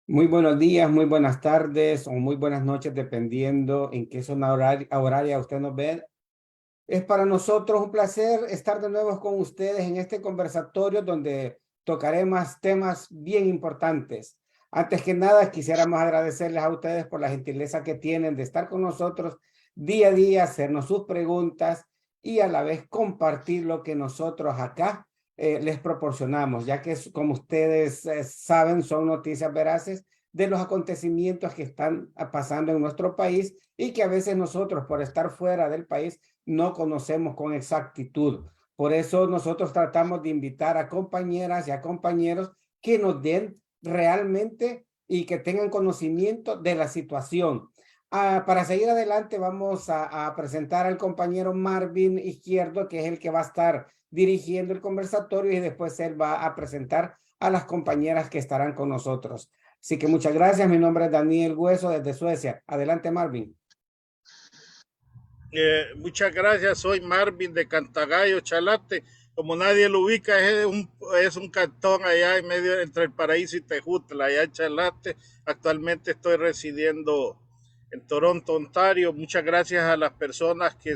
Muy buenos días, muy buenas tardes o muy buenas noches, dependiendo en qué zona horaria usted nos ve. Es para nosotros un placer estar de nuevo con ustedes en este conversatorio donde tocaremos temas bien importantes. Antes que nada, quisiéramos agradecerles a ustedes por la gentileza que tienen de estar con nosotros día a día, hacernos sus preguntas y a la vez compartir lo que nosotros acá les proporcionamos, ya que como ustedes saben, son noticias veraces de los acontecimientos que están pasando en nuestro país y que a veces nosotros, por estar fuera del país, no conocemos con exactitud. Por eso nosotros tratamos de invitar a compañeras y a compañeros que nos den realmente y que tengan conocimiento de la situación. Para seguir adelante vamos a presentar al compañero Marvin Izquierdo, que es el que va a estar dirigiendo el conversatorio, y después él va a presentar a las compañeras que estarán con nosotros. Así que muchas gracias. Mi nombre es Daniel Hueso desde Suecia. Adelante, Marvin. Muchas gracias, soy Marvin de Cantagallo, Chalate. Como nadie lo ubica, es un cantón allá en medio entre el Paraíso y Tejutla, allá en Chalate. Actualmente estoy residiendo en Toronto, Ontario. Muchas gracias a las personas que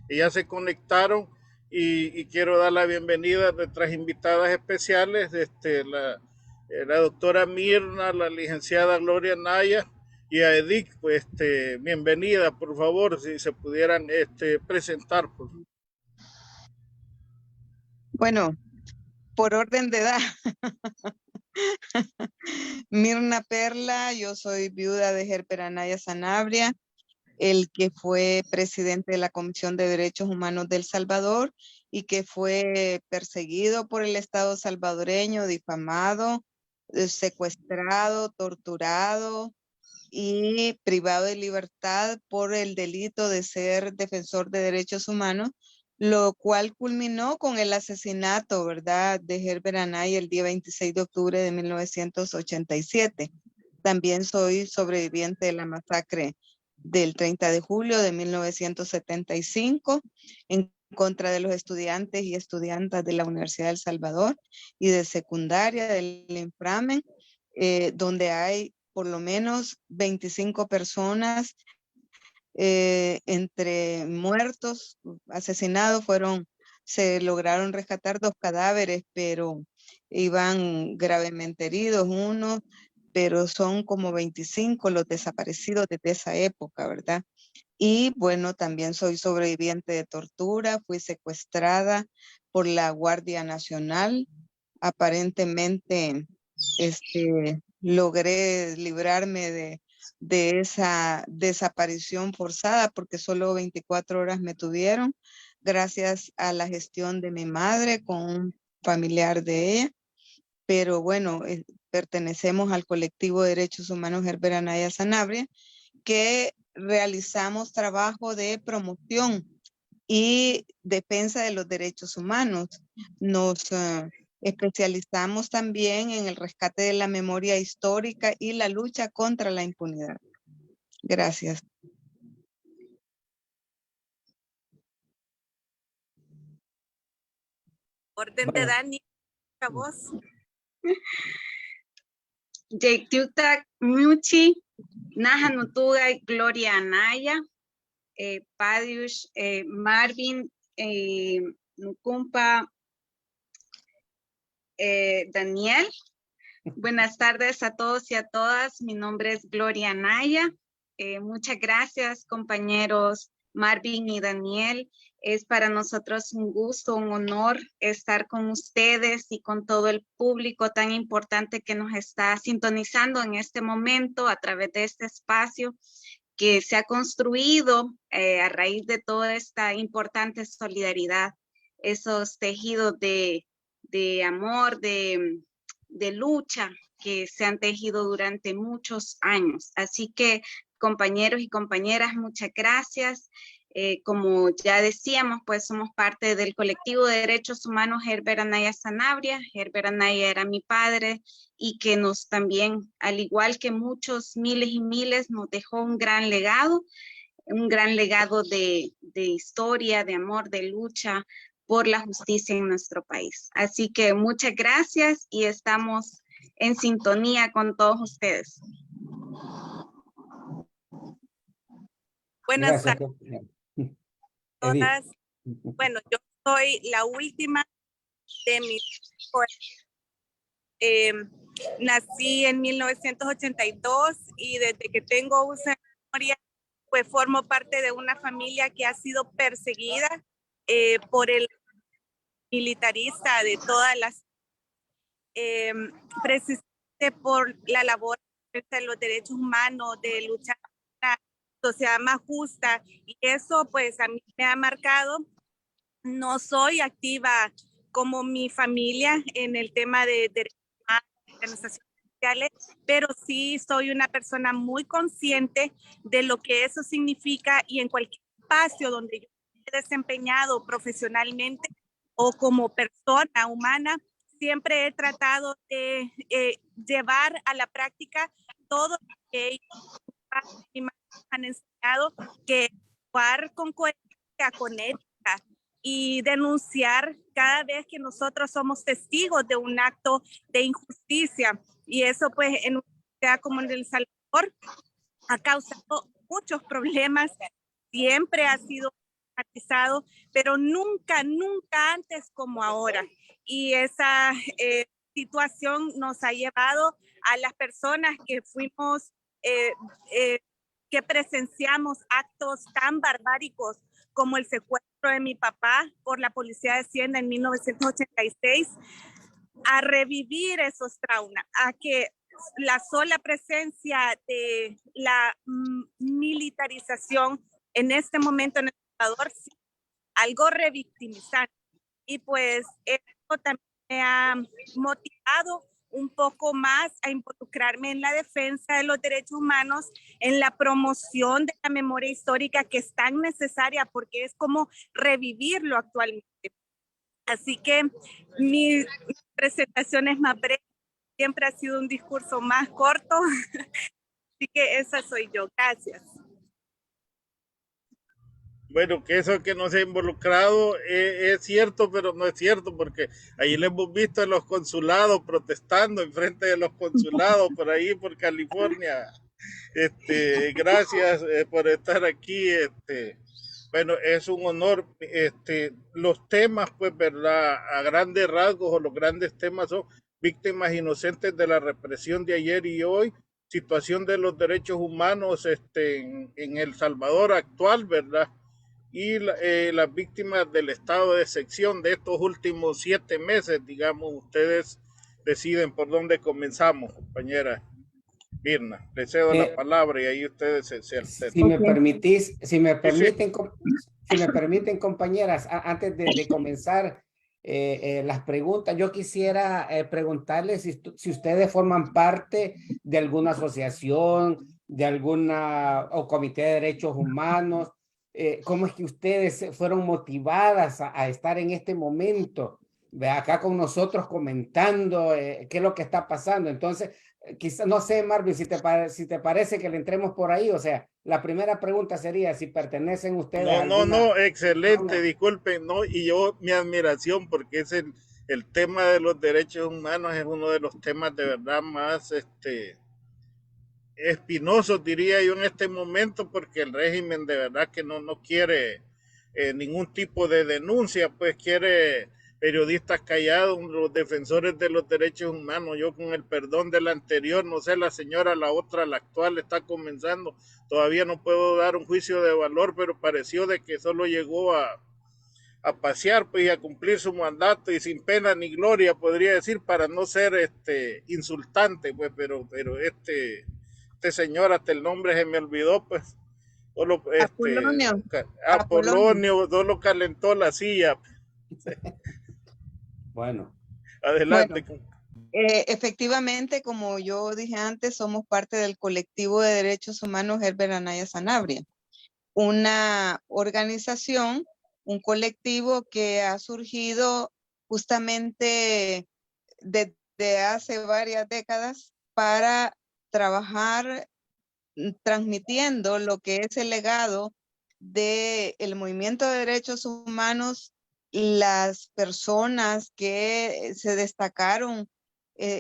ya se conectaron y quiero dar la bienvenida a nuestras invitadas especiales, la doctora Mirna, la licenciada Gloria Naya y a Edith, pues bienvenida, por favor, si se pudieran presentar. Pues. Bueno, por orden de edad. Mirna Perla, yo soy viuda de Herbert Anaya Sanabria, el que fue presidente de la Comisión de Derechos Humanos del Salvador y que fue perseguido por el Estado salvadoreño, difamado, secuestrado, torturado y privado de libertad por el delito de ser defensor de derechos humanos, lo cual culminó con el asesinato, ¿verdad?, de Herbert Anaya el día 26 de octubre de 1987. También soy sobreviviente de la masacre del 30 de julio de 1975 en contra de los estudiantes y estudiantas de la Universidad de El Salvador y de secundaria del Inframen, donde hay por lo menos 25 personas entre muertos, asesinados. Se lograron rescatar 2 cadáveres, pero iban gravemente heridos uno, pero son como 25 los desaparecidos desde esa época, ¿verdad? Y bueno, también soy sobreviviente de tortura, fui secuestrada por la Guardia Nacional. Aparentemente, logré librarme de esa desaparición forzada porque solo 24 horas me tuvieron, gracias a la gestión de mi madre con un familiar de ella. Pero bueno, pertenecemos al colectivo de Derechos Humanos Herbert Anaya Sanabria, que realizamos trabajo de promoción y defensa de los derechos humanos. Nos especializamos también en el rescate de la memoria histórica y la lucha contra la impunidad. Gracias. Orden de Dani, a voz. Jaytutak Muchi, Nahanutuga, Gloria Anaya, Padiush, Marvin, Nukumpa, Daniel. Buenas tardes a todos y a todas. Mi nombre es Gloria Anaya. Muchas gracias, compañeros Marvin y Daniel. Es para nosotros un gusto, un honor estar con ustedes y con todo el público tan importante que nos está sintonizando en este momento a través de este espacio que se ha construido a raíz de toda esta importante solidaridad, esos tejidos de amor, de lucha que se han tejido durante muchos años. Así que, compañeros y compañeras, muchas gracias. Como ya decíamos, pues somos parte del colectivo de derechos humanos Herbert Anaya Sanabria. Herbert Anaya era mi padre y que nos también, al igual que muchos miles y miles, nos dejó un gran legado de historia, de amor, de lucha por la justicia en nuestro país. Así que muchas gracias y estamos en sintonía con todos ustedes. Buenas Gracias. tardes Edith. a todas. Bueno, yo soy la última de mis hijos. Nací en 1982 y desde que tengo uso de memoria, pues formo parte de una familia que ha sido perseguida por el militarista de todas las, precisamente por la labor de los derechos humanos, de luchar por una sociedad más justa, y eso pues a mí me ha marcado. No soy activa como mi familia en el tema de derechos humanos, organizaciones sociales, pero sí soy una persona muy consciente de lo que eso significa, y en cualquier espacio donde yo me he desempeñado profesionalmente o como persona humana, siempre he tratado de llevar a la práctica todo lo que ellos han enseñado, que actuar con coherencia, con ética y denunciar cada vez que nosotros somos testigos de un acto de injusticia. Y eso pues en una ciudad como en El Salvador ha causado muchos problemas, siempre ha sido matizado, pero nunca, nunca antes como ahora. Y esa situación nos ha llevado a las personas que fuimos, que presenciamos actos tan barbáricos como el secuestro de mi papá por la Policía de Hacienda en 1986, a revivir esos traumas, a que la sola presencia de la militarización en este momento en El Salvador, algo revictimizante. Y pues esto también me ha motivado un poco más a involucrarme en la defensa de los derechos humanos, en la promoción de la memoria histórica, que es tan necesaria porque es como revivirlo actualmente. Así que mi presentación es más breve, siempre ha sido un discurso más corto, así que esa soy yo. Gracias. Bueno, que eso que no se ha involucrado es cierto, pero no es cierto, porque ahí le hemos visto en los consulados protestando en frente de los consulados por ahí, por California. Gracias por estar aquí. Bueno, es un honor. Los temas, pues, verdad, a grandes rasgos, o los grandes temas son víctimas inocentes de la represión de ayer y hoy, situación de los derechos humanos en El Salvador actual, ¿verdad? Y las víctimas del estado de excepción de estos últimos 7 meses, digamos. Ustedes deciden por dónde comenzamos, compañera Birna. Le cedo la palabra y ahí ustedes se alternan. Si me permitís, si me Sí, sí. permiten, compañeras, antes de comenzar las preguntas, yo quisiera preguntarles si ustedes forman parte de alguna asociación, de alguna o comité de derechos humanos. ¿Cómo es que ustedes fueron motivadas a estar en este momento acá con nosotros comentando qué es lo que está pasando? Entonces, quizá, no sé, Marvin, si te parece que le entremos por ahí. O sea, la primera pregunta sería si pertenecen ustedes a alguna... No, excelente, disculpen, no, y yo, mi admiración, porque es el tema de los derechos humanos es uno de los temas de verdad más espinosos, diría yo, en este momento, porque el régimen de verdad que no quiere ningún tipo de denuncia, pues quiere periodistas callados, los defensores de los derechos humanos. Yo, con el perdón de la anterior, no sé, la señora, la otra, la actual, está comenzando, todavía no puedo dar un juicio de valor, pero pareció de que solo llegó a pasear, pues, y a cumplir su mandato, y sin pena ni gloria, podría decir, para no ser insultante, pues. Pero este señor, hasta el nombre se me olvidó, pues. Solo, Apolonio. Apolonio, solo calentó la silla. Bueno. Adelante. Bueno, efectivamente, como yo dije antes, somos parte del colectivo de derechos humanos Herbert Anaya Sanabria, una organización, un colectivo que ha surgido justamente desde hace varias décadas para trabajar transmitiendo lo que es el legado del movimiento de derechos humanos, las personas que se destacaron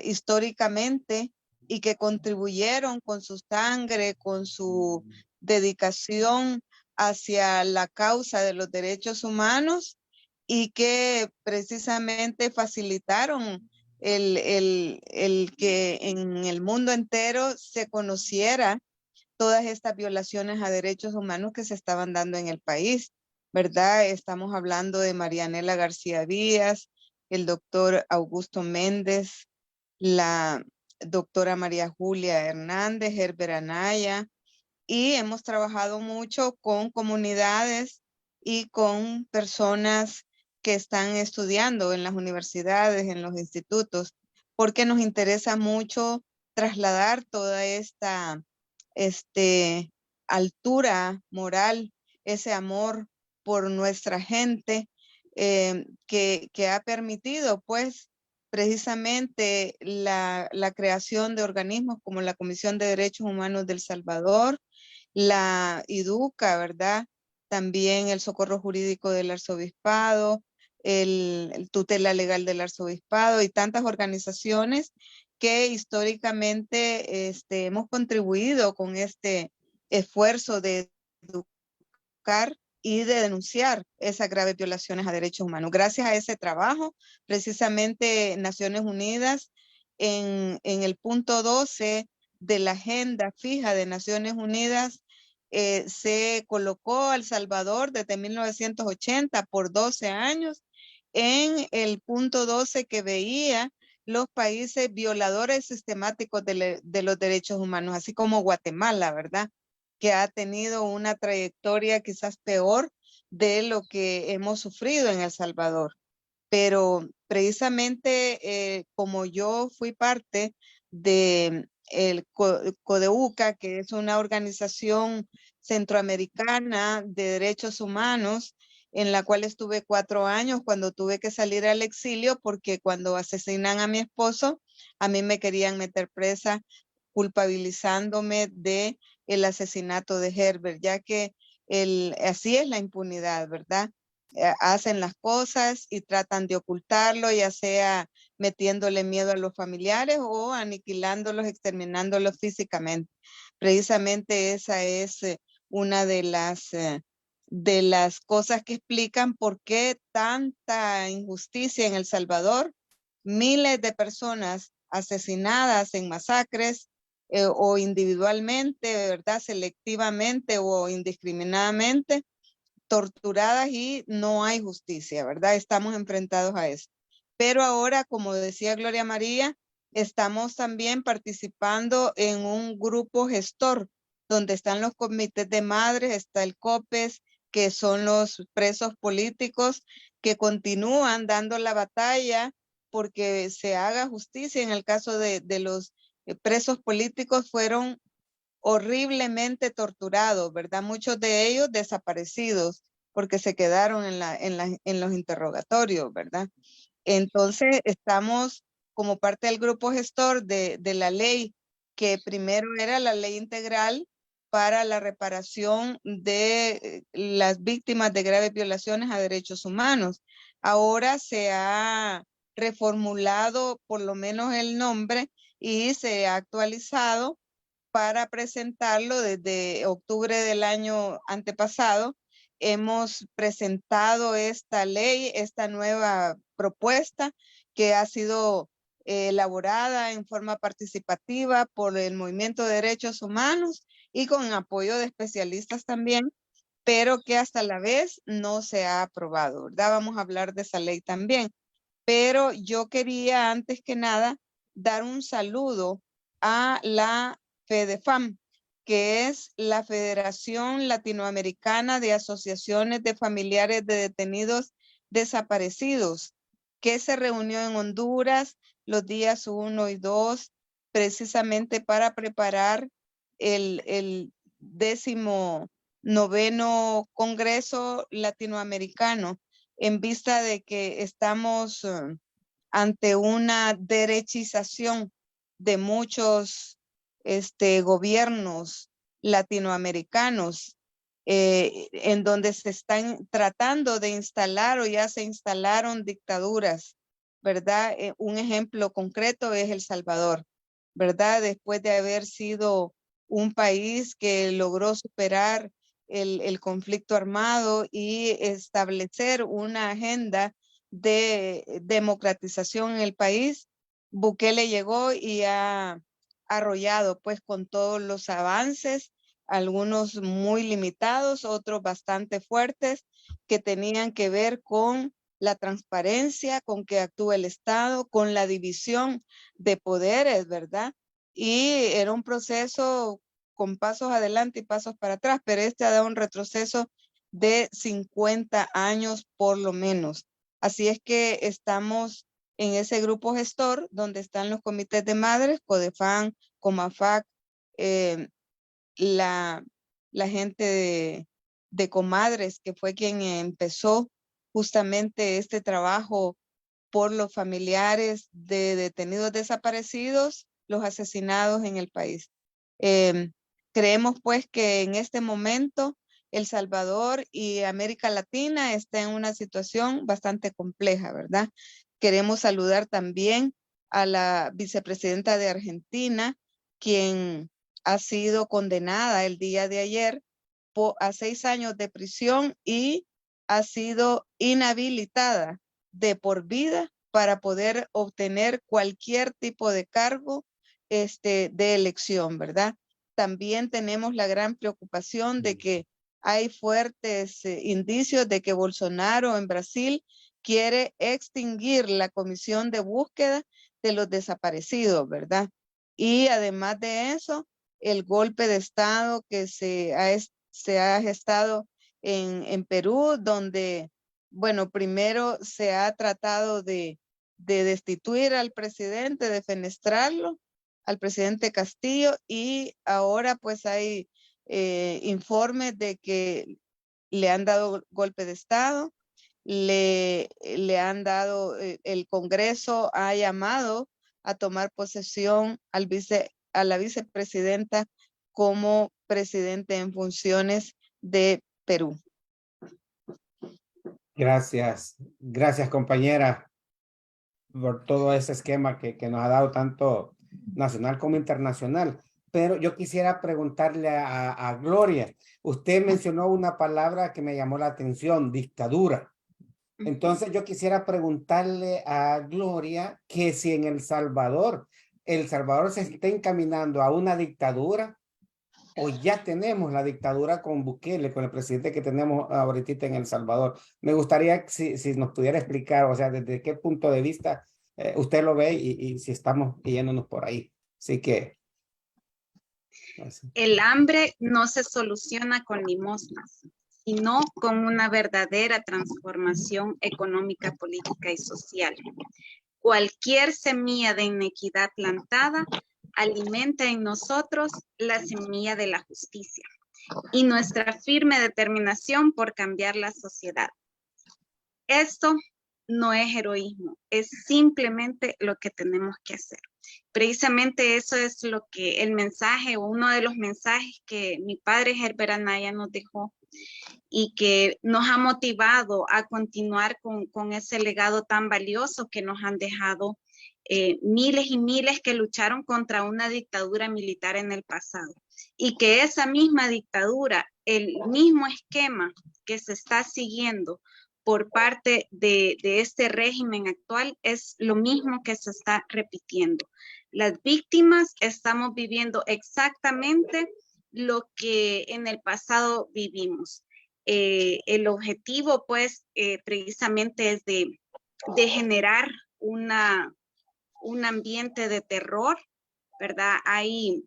históricamente y que contribuyeron con su sangre, con su dedicación hacia la causa de los derechos humanos y que precisamente facilitaron el que en el mundo entero se conociera todas estas violaciones a derechos humanos que se estaban dando en el país, ¿verdad? Estamos hablando de Marianela García Díaz, el doctor Augusto Méndez, la doctora María Julia Hernández, Herbert Anaya, y hemos trabajado mucho con comunidades y con personas que están estudiando en las universidades, en los institutos, porque nos interesa mucho trasladar toda esta altura moral, ese amor por nuestra gente que ha permitido pues precisamente la creación de organismos como la Comisión de Derechos Humanos del Salvador, la IDUCA, ¿verdad? También el Socorro Jurídico del Arzobispado, el Tutela Legal del Arzobispado y tantas organizaciones que históricamente hemos contribuido con este esfuerzo de educar y de denunciar esas graves violaciones a derechos humanos. Gracias a ese trabajo, precisamente Naciones Unidas en el punto 12 de la agenda fija de Naciones Unidas se colocó a El Salvador desde 1980 por 12 años en el punto 12 que veía los países violadores sistemáticos de los derechos humanos, así como Guatemala, ¿verdad? Que ha tenido una trayectoria quizás peor de lo que hemos sufrido en El Salvador. Pero precisamente como yo fui parte de el CODEUCA, que es una organización centroamericana de derechos humanos, en la cual estuve 4 años cuando tuve que salir al exilio, porque cuando asesinan a mi esposo, a mí me querían meter presa culpabilizándome de el asesinato de Herbert, ya que así es la impunidad, ¿verdad? Hacen las cosas y tratan de ocultarlo, ya sea metiéndole miedo a los familiares o aniquilándolos, exterminándolos físicamente. Precisamente esa es una de las cosas que explican por qué tanta injusticia en El Salvador, miles de personas asesinadas en masacres o individualmente, ¿verdad? Selectivamente o indiscriminadamente, torturadas y no hay justicia, ¿verdad? Estamos enfrentados a eso. Pero ahora, como decía Gloria María, estamos también participando en un grupo gestor donde están los comités de madres, está el COPES, que son los presos políticos que continúan dando la batalla porque se haga justicia. En el caso de los presos políticos fueron horriblemente torturados, ¿verdad? Muchos de ellos desaparecidos porque se quedaron en los interrogatorios, ¿verdad? Entonces estamos como parte del grupo gestor de la ley que primero era la ley integral para la reparación de las víctimas de graves violaciones a derechos humanos. Ahora se ha reformulado por lo menos el nombre y se ha actualizado para presentarlo desde octubre del año antepasado. Hemos presentado esta ley, esta nueva propuesta que ha sido elaborada en forma participativa por el Movimiento de Derechos Humanos y con apoyo de especialistas también, pero que hasta la vez no se ha aprobado, ¿verdad? Vamos a hablar de esa ley también. Pero yo quería antes que nada dar un saludo a la FEDEFAM, que es la Federación Latinoamericana de Asociaciones de Familiares de Detenidos Desaparecidos, que se reunió en Honduras los días 1 y 2, precisamente para preparar el 19º Congreso Latinoamericano, en vista de que estamos ante una derechización de muchos gobiernos latinoamericanos en donde se están tratando de instalar o ya se instalaron dictaduras ¿verdad? Un ejemplo concreto es El Salvador, ¿verdad? Después de haber sido un país que logró superar el conflicto armado y establecer una agenda de democratización en el país, Bukele llegó y ha arrollado pues con todos los avances, algunos muy limitados, otros bastante fuertes, que tenían que ver con la transparencia con que actúa el Estado, con la división de poderes, ¿verdad? Y era un proceso con pasos adelante y pasos para atrás, pero este ha dado un retroceso de 50 años por lo menos. Así es que estamos en ese grupo gestor donde están los comités de madres, CODEFAN, COMAFAC, la gente de Comadres, que fue quien empezó justamente este trabajo por los familiares de detenidos desaparecidos, los asesinados en el país. Creemos pues que en este momento El Salvador y América Latina está en una situación bastante compleja, ¿verdad? Queremos saludar también a la vicepresidenta de Argentina, quien ha sido condenada el día de ayer a 6 años de prisión y ha sido inhabilitada de por vida para poder obtener cualquier tipo de cargo de elección, ¿verdad? También tenemos la gran preocupación de que hay fuertes indicios de que Bolsonaro en Brasil quiere extinguir la comisión de búsqueda de los desaparecidos, ¿verdad? Y además de eso, el golpe de Estado que se ha gestado en Perú, donde, bueno, primero se ha tratado de destituir al presidente, de fenestrarlo, al presidente Castillo, y ahora pues hay informes de que le han dado golpe de Estado, le han dado, el Congreso ha llamado a tomar posesión a la vicepresidenta como presidente en funciones de Perú. Gracias, gracias compañera por todo ese esquema que nos ha dado tanto nacional como internacional. Pero yo quisiera preguntarle a Gloria, usted mencionó una palabra que me llamó la atención, dictadura. Entonces yo quisiera preguntarle a Gloria que si en El Salvador se está encaminando a una dictadura o ya tenemos la dictadura con Bukele, con el presidente que tenemos ahorita en El Salvador. Me gustaría si nos pudiera explicar, o sea, desde qué punto de vista usted lo ve y si estamos yéndonos por ahí. Así que... El hambre no se soluciona con limosnas, sino con una verdadera transformación económica, política y social. Cualquier semilla de inequidad plantada alimenta en nosotros la semilla de la justicia y nuestra firme determinación por cambiar la sociedad. Esto no es heroísmo, es simplemente lo que tenemos que hacer. Precisamente eso es lo que el mensaje o uno de los mensajes que mi padre Herbert Anaya nos dejó y que nos ha motivado a continuar con ese legado tan valioso que nos han dejado miles y miles que lucharon contra una dictadura militar en el pasado. Y que esa misma dictadura, el mismo esquema que se está siguiendo por parte de este régimen actual es lo mismo que se está repitiendo. Las víctimas estamos viviendo exactamente lo que en el pasado vivimos. El objetivo, pues, precisamente es de generar un ambiente de terror, ¿verdad? Hay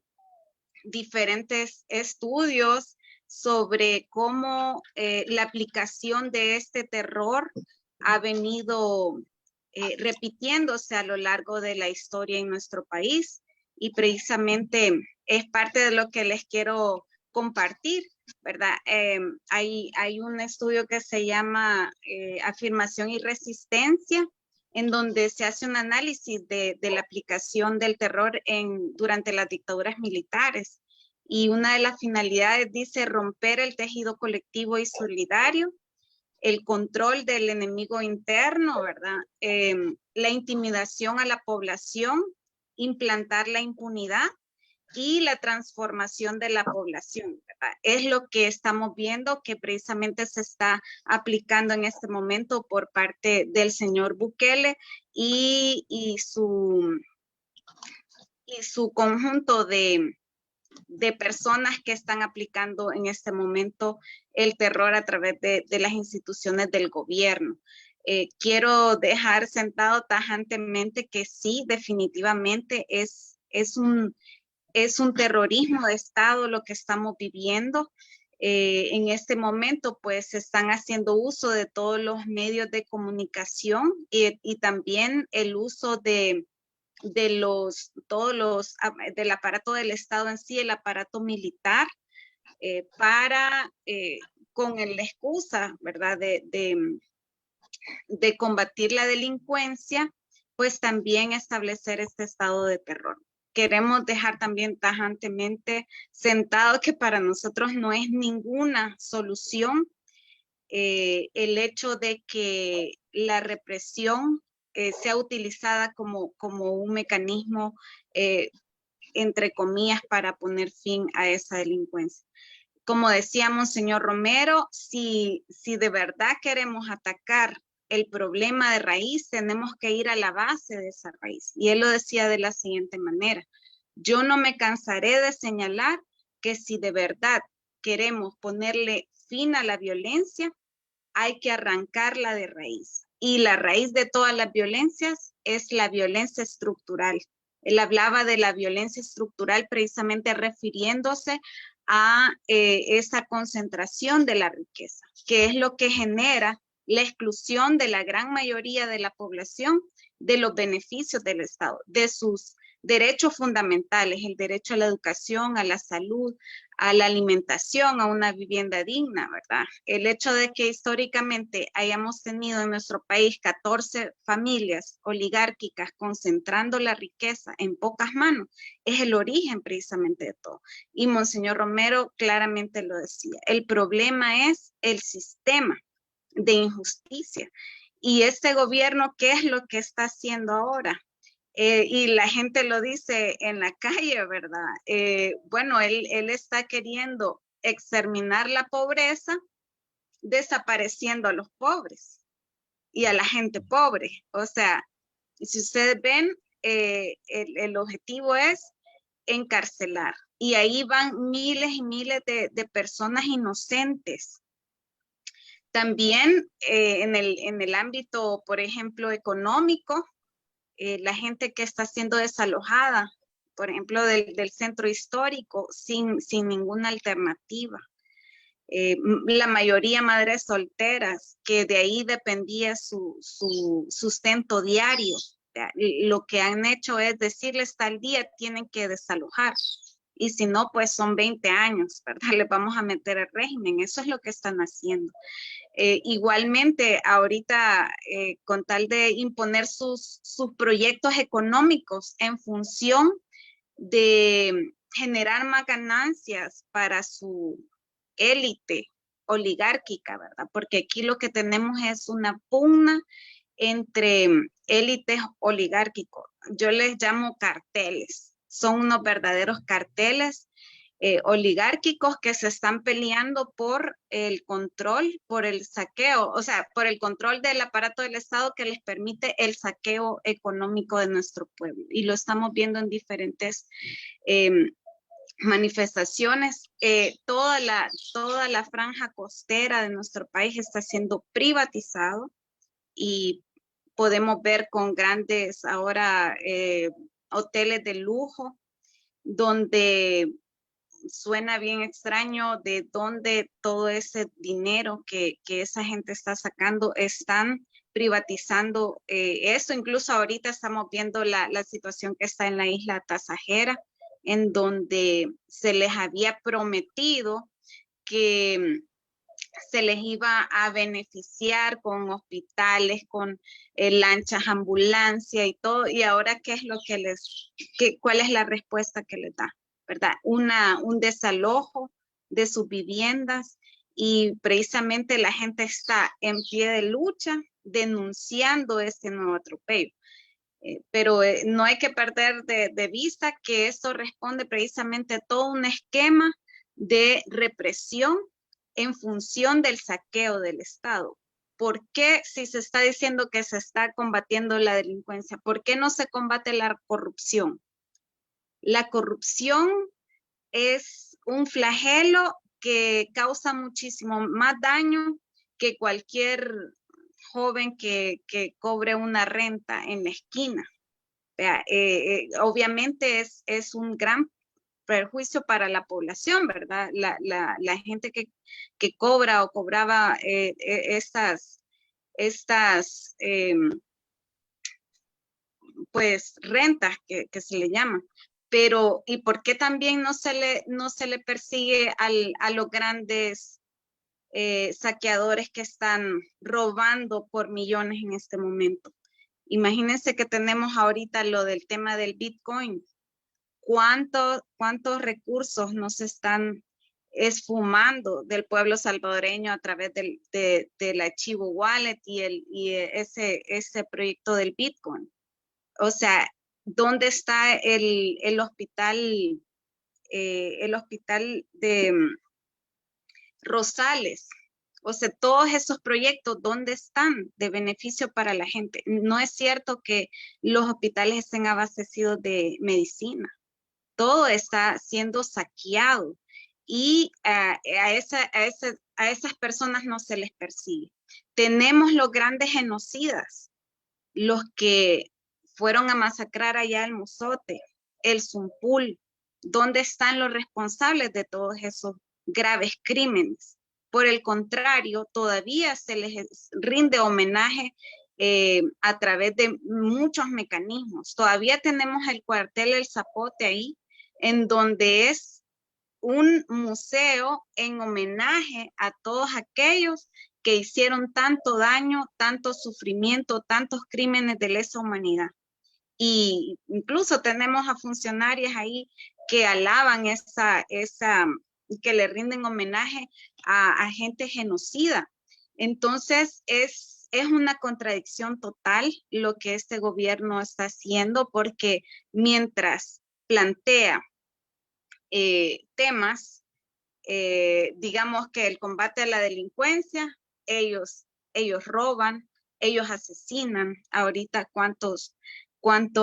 diferentes estudios sobre cómo la aplicación de este terror ha venido repitiéndose a lo largo de la historia en nuestro país y precisamente es parte de lo que les quiero compartir, ¿verdad? Hay un estudio que se llama Afirmación y Resistencia, en donde se hace un análisis de la aplicación del terror durante las dictaduras militares. Y una de las finalidades dice romper el tejido colectivo y solidario, el control del enemigo interno, ¿verdad? La intimidación a la población, implantar la impunidad y la transformación de la población, ¿verdad? Es lo que estamos viendo que precisamente se está aplicando en este momento por parte del señor Bukele y su conjunto de personas que están aplicando en este momento el terror a través de las instituciones del gobierno. Quiero dejar sentado tajantemente que sí, definitivamente es un terrorismo de Estado lo que estamos viviendo. En este momento, pues, se están haciendo uso de todos los medios de comunicación y también el uso del aparato del Estado en sí, el aparato militar, para, con la excusa, ¿verdad?, de combatir la delincuencia, pues también establecer este estado de terror. Queremos dejar también tajantemente sentado que para nosotros no es ninguna solución el hecho de que la represión sea utilizada como un mecanismo, entre comillas, para poner fin a esa delincuencia. Como decíamos, señor Romero, si de verdad queremos atacar el problema de raíz, tenemos que ir a la base de esa raíz. Y él lo decía de la siguiente manera: yo no me cansaré de señalar que si de verdad queremos ponerle fin a la violencia, hay que arrancarla de raíz. Y la raíz de todas las violencias es la violencia estructural. Él hablaba de la violencia estructural precisamente refiriéndose a esa concentración de la riqueza, que es lo que genera la exclusión de la gran mayoría de la población de los beneficios del Estado, de sus derechos fundamentales, el derecho a la educación, a la salud, a la alimentación, a una vivienda digna, ¿verdad? El hecho de que históricamente hayamos tenido en nuestro país 14 familias oligárquicas concentrando la riqueza en pocas manos es el origen precisamente de todo. Y Monseñor Romero claramente lo decía, el problema es el sistema de injusticia. Y este gobierno, ¿qué es lo que está haciendo ahora? Y la gente lo dice en la calle, ¿verdad? Bueno, él está queriendo exterminar la pobreza, desapareciendo a los pobres y a la gente pobre. O sea, si ustedes ven, el objetivo es encarcelar. Y ahí van miles y miles de personas inocentes. También en el ámbito, por ejemplo, económico, la gente que está siendo desalojada, por ejemplo, del centro histórico, sin ninguna alternativa. La mayoría madres solteras, que de ahí dependía su sustento diario. Lo que han hecho es decirles tal día tienen que desalojar. Y si no, pues son 20 años, ¿verdad? Les vamos a meter el régimen. Eso es lo que están haciendo. Igualmente, ahorita, con tal de imponer sus proyectos económicos en función de generar más ganancias para su élite oligárquica, ¿verdad? Porque aquí lo que tenemos es una pugna entre élites oligárquicos. Yo les llamo carteles. Son unos verdaderos carteles oligárquicos que se están peleando por el control, por el saqueo, o sea, por el control del aparato del Estado que les permite el saqueo económico de nuestro pueblo. Y lo estamos viendo en diferentes manifestaciones. Toda la franja costera de nuestro país está siendo privatizado y podemos ver con grandes ahora hoteles de lujo donde suena bien extraño de dónde todo ese dinero que esa gente está sacando están privatizando eso. Incluso ahorita estamos viendo la situación que está en la isla Tasajera, en donde se les había prometido que se les iba a beneficiar con hospitales, con lanchas, ambulancia y todo. Y ahora, ¿qué es lo que cuál es la respuesta que les da? ¿Verdad? Un desalojo de sus viviendas y precisamente la gente está en pie de lucha denunciando este nuevo atropello. Pero no hay que perder de vista que esto responde precisamente a todo un esquema de represión en función del saqueo del Estado. ¿Por qué, si se está diciendo que se está combatiendo la delincuencia, por qué no se combate la corrupción? La corrupción es un flagelo que causa muchísimo más daño que cualquier joven que cobre una renta en la esquina. Obviamente es un gran perjuicio para la población, ¿verdad? La gente que cobra o cobraba estas pues rentas que se le llaman. Pero, ¿y por qué también no se le persigue a los grandes saqueadores que están robando por millones en este momento? Imagínense que tenemos ahorita lo del tema del Bitcoin. ¿Cuántos recursos nos están esfumando del pueblo salvadoreño a través del archivo Wallet y ese proyecto del Bitcoin? O sea, ¿dónde está el hospital de Rosales? O sea, todos esos proyectos, ¿dónde están de beneficio para la gente? No es cierto que los hospitales estén abastecidos de medicina. Todo está siendo saqueado y a esas personas no se les persigue. Tenemos los grandes genocidas, los que fueron a masacrar allá el Mozote, el Zumpul. ¿Dónde están los responsables de todos esos graves crímenes? Por el contrario, todavía se les rinde homenaje a través de muchos mecanismos. Todavía tenemos el cuartel El Zapote ahí, en donde es un museo en homenaje a todos aquellos que hicieron tanto daño, tanto sufrimiento, tantos crímenes de lesa humanidad. Y incluso tenemos a funcionarias ahí que alaban que le rinden homenaje a gente genocida. Entonces es una contradicción total lo que este gobierno está haciendo, porque mientras plantea temas, digamos que el combate a la delincuencia, ellos roban, ellos asesinan. Ahorita cuántos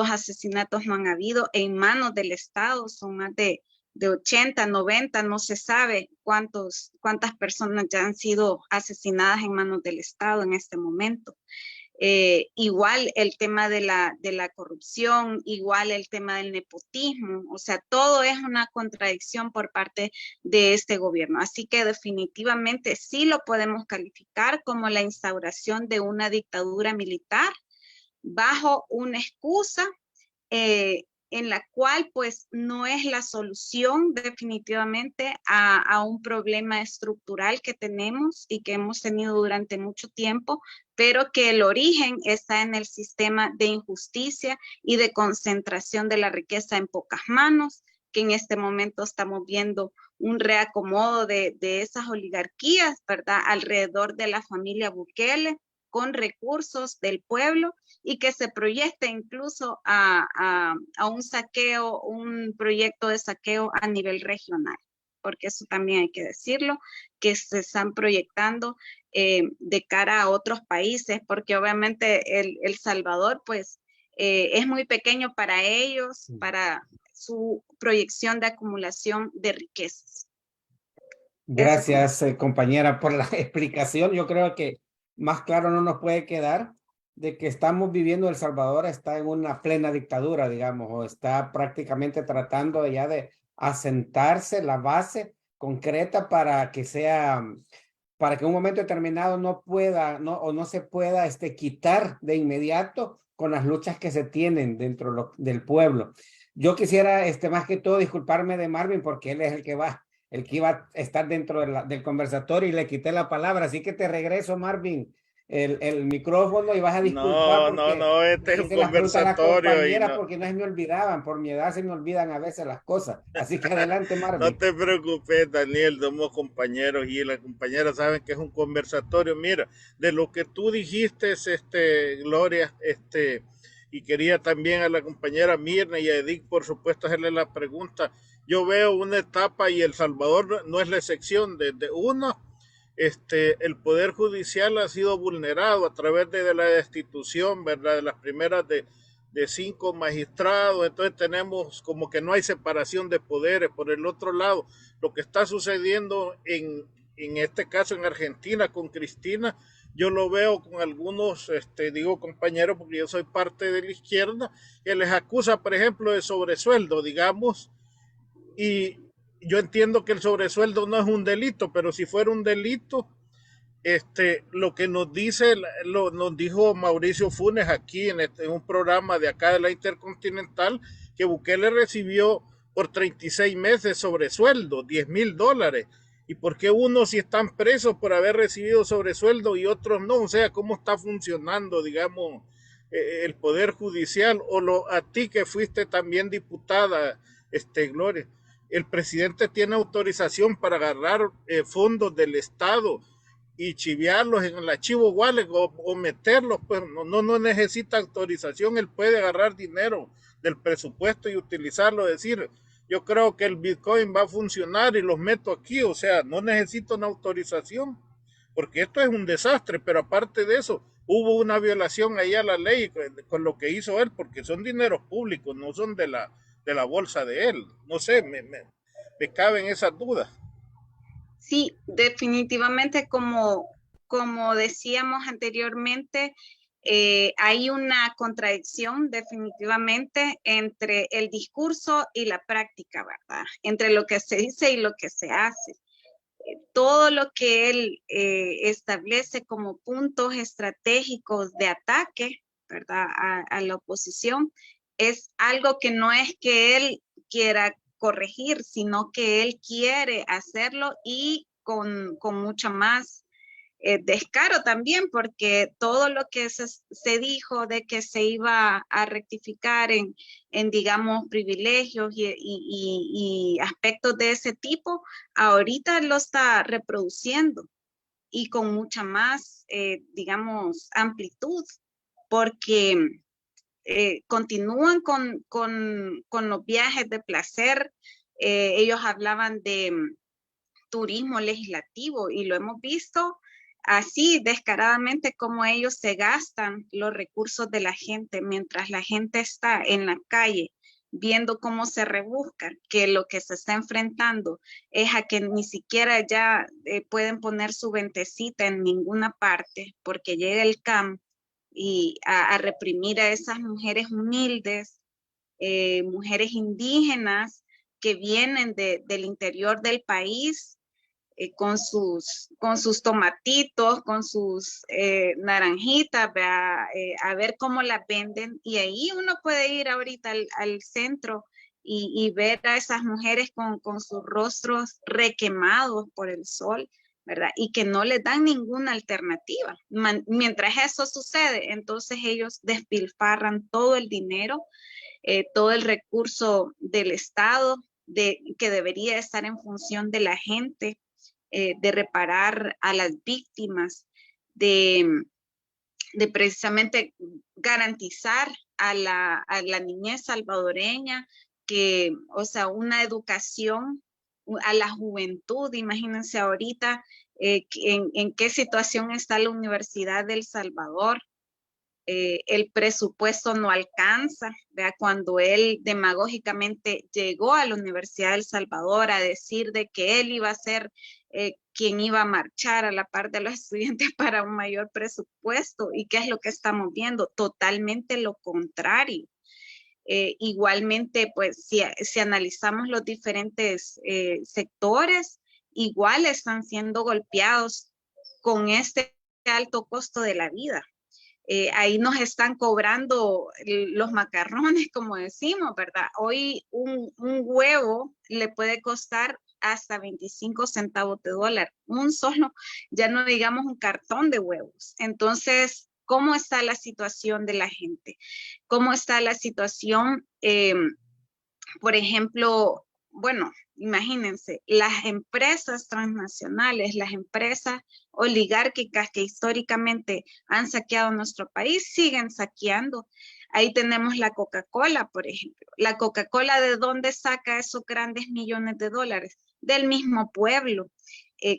asesinatos no han habido en manos del Estado, son más de 80, 90, no se sabe cuántas personas ya han sido asesinadas en manos del Estado en este momento. Igual el tema de la corrupción, igual el tema del nepotismo, o sea, todo es una contradicción por parte de este gobierno. Así que definitivamente sí lo podemos calificar como la instauración de una dictadura militar bajo una excusa en la cual pues no es la solución definitivamente a un problema estructural que tenemos y que hemos tenido durante mucho tiempo, pero que el origen está en el sistema de injusticia y de concentración de la riqueza en pocas manos, que en este momento estamos viendo un reacomodo de esas oligarquías, ¿verdad?, alrededor de la familia Bukele, con recursos del pueblo, y que se proyecte incluso a un saqueo, un proyecto de saqueo a nivel regional, porque eso también hay que decirlo, que se están proyectando de cara a otros países, porque obviamente El Salvador pues es muy pequeño para ellos, para su proyección de acumulación de riquezas. Gracias, compañera, por la explicación. Yo creo que más claro no nos puede quedar de que estamos viviendo, El Salvador está en una plena dictadura, digamos, o está prácticamente tratando ya de asentarse la base concreta para que en un momento determinado no se pueda quitar de inmediato con las luchas que se tienen dentro del pueblo. Yo quisiera, más que todo, disculparme de Marvin, porque él es el que iba a estar dentro del conversatorio y le quité la palabra, así que te regreso, Marvin. el micrófono y vas a disculpar porque este es un hice la pregunta a la conversatorio y compañera no, porque no se me olvidaban, por mi edad se me olvidan a veces las cosas. Así que adelante, no Marvin. te preocupes, Daniel, somos compañeros y las compañeras saben que es un conversatorio. Mira, de lo que tú dijiste, Gloria, y quería también a la compañera Mirna y a Edith, por supuesto, hacerle la pregunta. Yo veo una etapa y El Salvador no es la excepción. Desde uno, el Poder Judicial ha sido vulnerado a través de la destitución, ¿verdad? De las primeras de 5 magistrados, entonces tenemos como que no hay separación de poderes. Por el otro lado, lo que está sucediendo en este caso en Argentina con Cristina, yo lo veo con algunos, digo compañeros porque yo soy parte de la izquierda, que les acusa, por ejemplo, de sobresueldo, digamos, y yo entiendo que el sobresueldo no es un delito, pero si fuera un delito, lo que nos dice, nos dijo Mauricio Funes aquí en un programa de acá de la Intercontinental, que Bukele recibió por 36 meses sobresueldo, $10,000. ¿Y por qué unos sí están presos por haber recibido sobresueldo y otros no? O sea, ¿cómo está funcionando, digamos, el Poder Judicial? A ti que fuiste también diputada, Gloria, el presidente tiene autorización para agarrar fondos del Estado y chiviarlos en el archivo wallet o meterlos, pues no necesita autorización, él puede agarrar dinero del presupuesto y utilizarlo, decir, yo creo que el Bitcoin va a funcionar y los meto aquí, o sea, no necesito una autorización, porque esto es un desastre, pero aparte de eso, hubo una violación ahí a la ley con lo que hizo él, porque son dineros públicos, no son de la bolsa de él, no sé, me caben esas dudas. Sí, definitivamente, como decíamos anteriormente, hay una contradicción definitivamente entre el discurso y la práctica, ¿verdad? Entre lo que se dice y lo que se hace. Todo lo que él establece como puntos estratégicos de ataque, ¿verdad? A la oposición, es algo que no es que él quiera corregir, sino que él quiere hacerlo y con mucha más descaro también, porque todo lo que se dijo de que se iba a rectificar digamos, privilegios y aspectos de ese tipo, ahorita lo está reproduciendo y con mucha más, digamos, amplitud, porque continúan con los viajes de placer. Ellos hablaban de turismo legislativo y lo hemos visto así descaradamente como ellos se gastan los recursos de la gente mientras la gente está en la calle viendo cómo se rebusca, que lo que se está enfrentando es a que ni siquiera ya pueden poner su ventecita en ninguna parte porque llega el CAM y a reprimir a esas mujeres humildes, mujeres indígenas que vienen del interior del país con sus tomatitos, con sus naranjitas, a ver cómo las venden. Y ahí uno puede ir ahorita al centro y ver a esas mujeres con sus rostros requemados por el sol, ¿verdad? Y que no les dan ninguna alternativa. Mientras eso sucede, entonces ellos despilfarran todo el dinero, todo el recurso del Estado, que debería estar en función de la gente, de reparar a las víctimas, de precisamente garantizar a la niñez salvadoreña que, o sea, una educación a la juventud. Imagínense ahorita en qué situación está la Universidad del Salvador. El presupuesto no alcanza, ¿verdad? Cuando él demagógicamente llegó a la Universidad del Salvador a decir de que él iba a ser quien iba a marchar a la par de los estudiantes para un mayor presupuesto. ¿Y qué es lo que estamos viendo? Totalmente lo contrario. Igualmente, pues si analizamos los diferentes sectores, igual están siendo golpeados con este alto costo de la vida. Ahí nos están cobrando los macarrones, como decimos, ¿verdad? Hoy un huevo le puede costar hasta 25 centavos de dólar. Un solo, ya no digamos un cartón de huevos. Entonces, ¿cómo está la situación de la gente? ¿Cómo está la situación, por ejemplo, bueno, imagínense, las empresas transnacionales, las empresas oligárquicas que históricamente han saqueado nuestro país, siguen saqueando. Ahí tenemos la Coca-Cola, por ejemplo. La Coca-Cola, ¿de dónde saca esos grandes millones de dólares? Del mismo pueblo.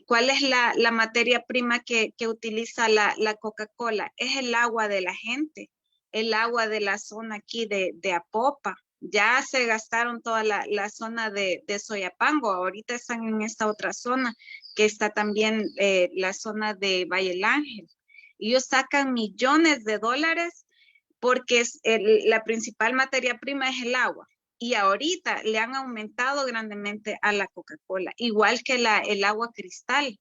¿Cuál es la materia prima que utiliza la Coca-Cola? Es el agua de la gente, el agua de la zona aquí de Apopa. Ya se gastaron toda la zona de Soyapango, ahorita están en esta otra zona, que está también la zona de Valle del Ángel. Ellos sacan millones de dólares porque la principal materia prima es el agua. Y ahorita le han aumentado grandemente a la Coca-Cola, igual que el agua cristal.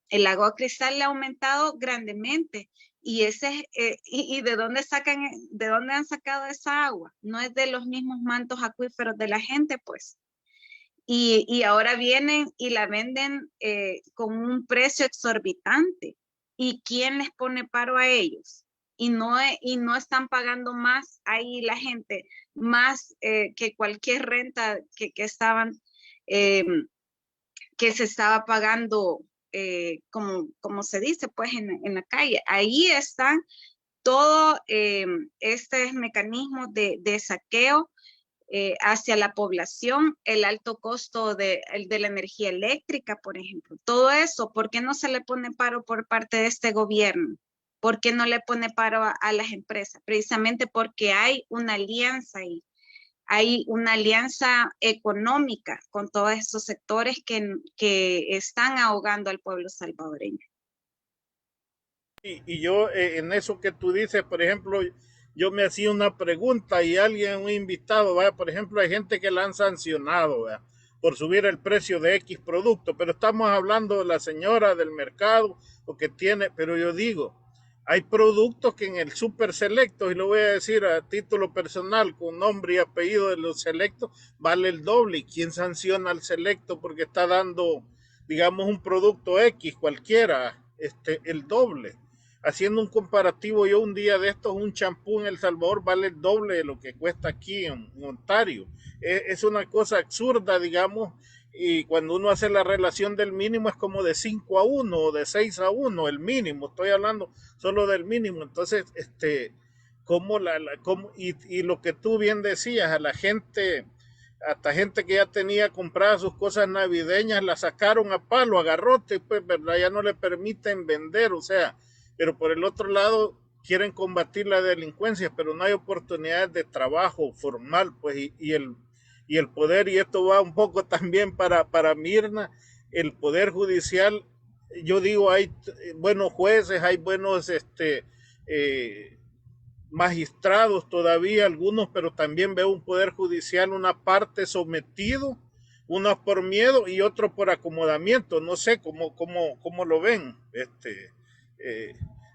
El agua cristal le ha aumentado grandemente. Y ¿y de dónde han sacado esa agua? No es de los mismos mantos acuíferos de la gente, pues. Y ahora vienen y la venden con un precio exorbitante. ¿Y quién les pone paro a ellos? Y no están pagando más ahí la gente, más que cualquier renta que se estaba pagando, como se dice, pues en la calle. Ahí están todo este mecanismo de saqueo hacia la población, el alto costo de la energía eléctrica, por ejemplo. Todo eso, ¿por qué no se le pone paro por parte de este gobierno? ¿Por qué no le pone paro a las empresas? Precisamente porque hay una alianza ahí. Hay una alianza económica con todos esos sectores que están ahogando al pueblo salvadoreño. Y yo en eso que tú dices, por ejemplo, yo me hacía una pregunta y un invitado, ¿vaya? Por ejemplo, hay gente que la han sancionado, ¿vaya? Por subir el precio de X producto, pero estamos hablando de la señora del mercado, o que tiene, pero yo digo, hay productos que en el Super Selectos, y lo voy a decir a título personal, con nombre y apellido de los Selectos, vale el doble. ¿Y quién sanciona al Selecto porque está dando, digamos, un producto X cualquiera, el doble? Haciendo un comparativo, yo un día de estos, un champú en El Salvador vale el doble de lo que cuesta aquí en Ontario. Es una cosa absurda, digamos, y cuando uno hace la relación del mínimo es como de 5-1 o de 6-1, el mínimo, estoy hablando solo del mínimo. Entonces, y lo que tú bien decías, a la gente, hasta gente que ya tenía compradas sus cosas navideñas, la sacaron a palo, a garrote, pues, ¿verdad? Ya no le permiten vender, o sea, pero por el otro lado quieren combatir la delincuencia, pero no hay oportunidades de trabajo formal, pues, y el poder, y esto va un poco también para Mirna, el poder judicial, yo digo, hay buenos jueces, hay buenos magistrados todavía, algunos, pero también veo un poder judicial, una parte sometido, unos por miedo y otros por acomodamiento. No sé cómo lo ven,